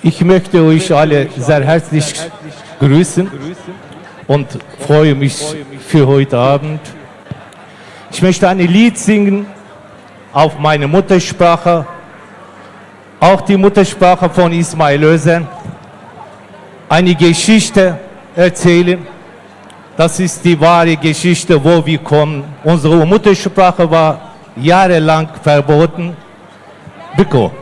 Ich möchte euch alle sehr herzlich grüßen und freue mich für heute Abend. Ich möchte ein Lied singen auf meine Muttersprache, auch die Muttersprache von Ismail Özen, eine Geschichte erzählen. Das ist die wahre Geschichte, wo wir kommen. Unsere Muttersprache war jahrelang verboten. Biko.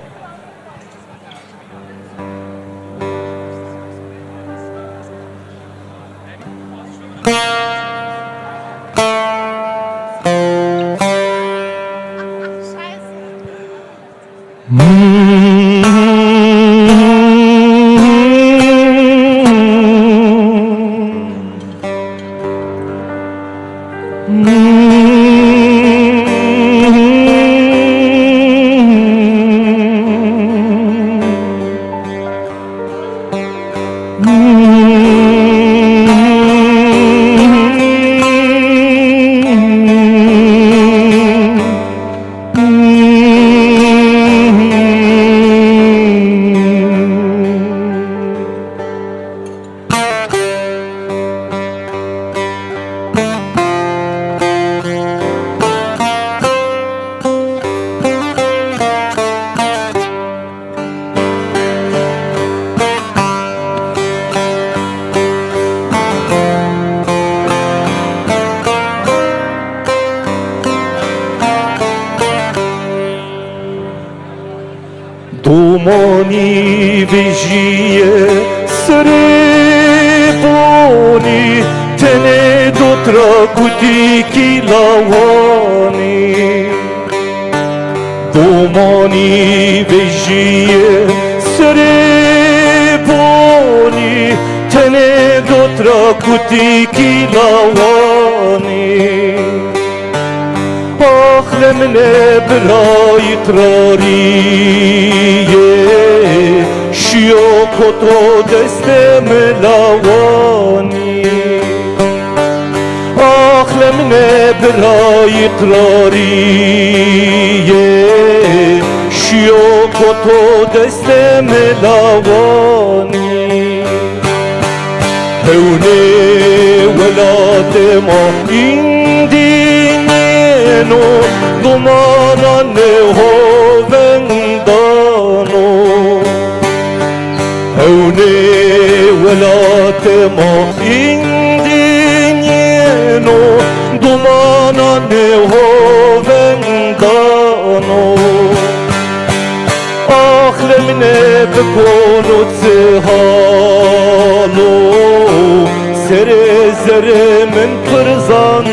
Domani vigie sreboni tene dotra kutiki lavani Domani vigie sreboni tene dotra kutiki lavani Ahlemne bray trariye Shiokoto destem lavani Ahlemne bray trariye Shiokoto destem lavani Hevne veladema indineno Dumana ne hovendano Hevne veladema indineno Dumana ne hovendano Ahlemne bekonu tsehalo Sere zere min kırzan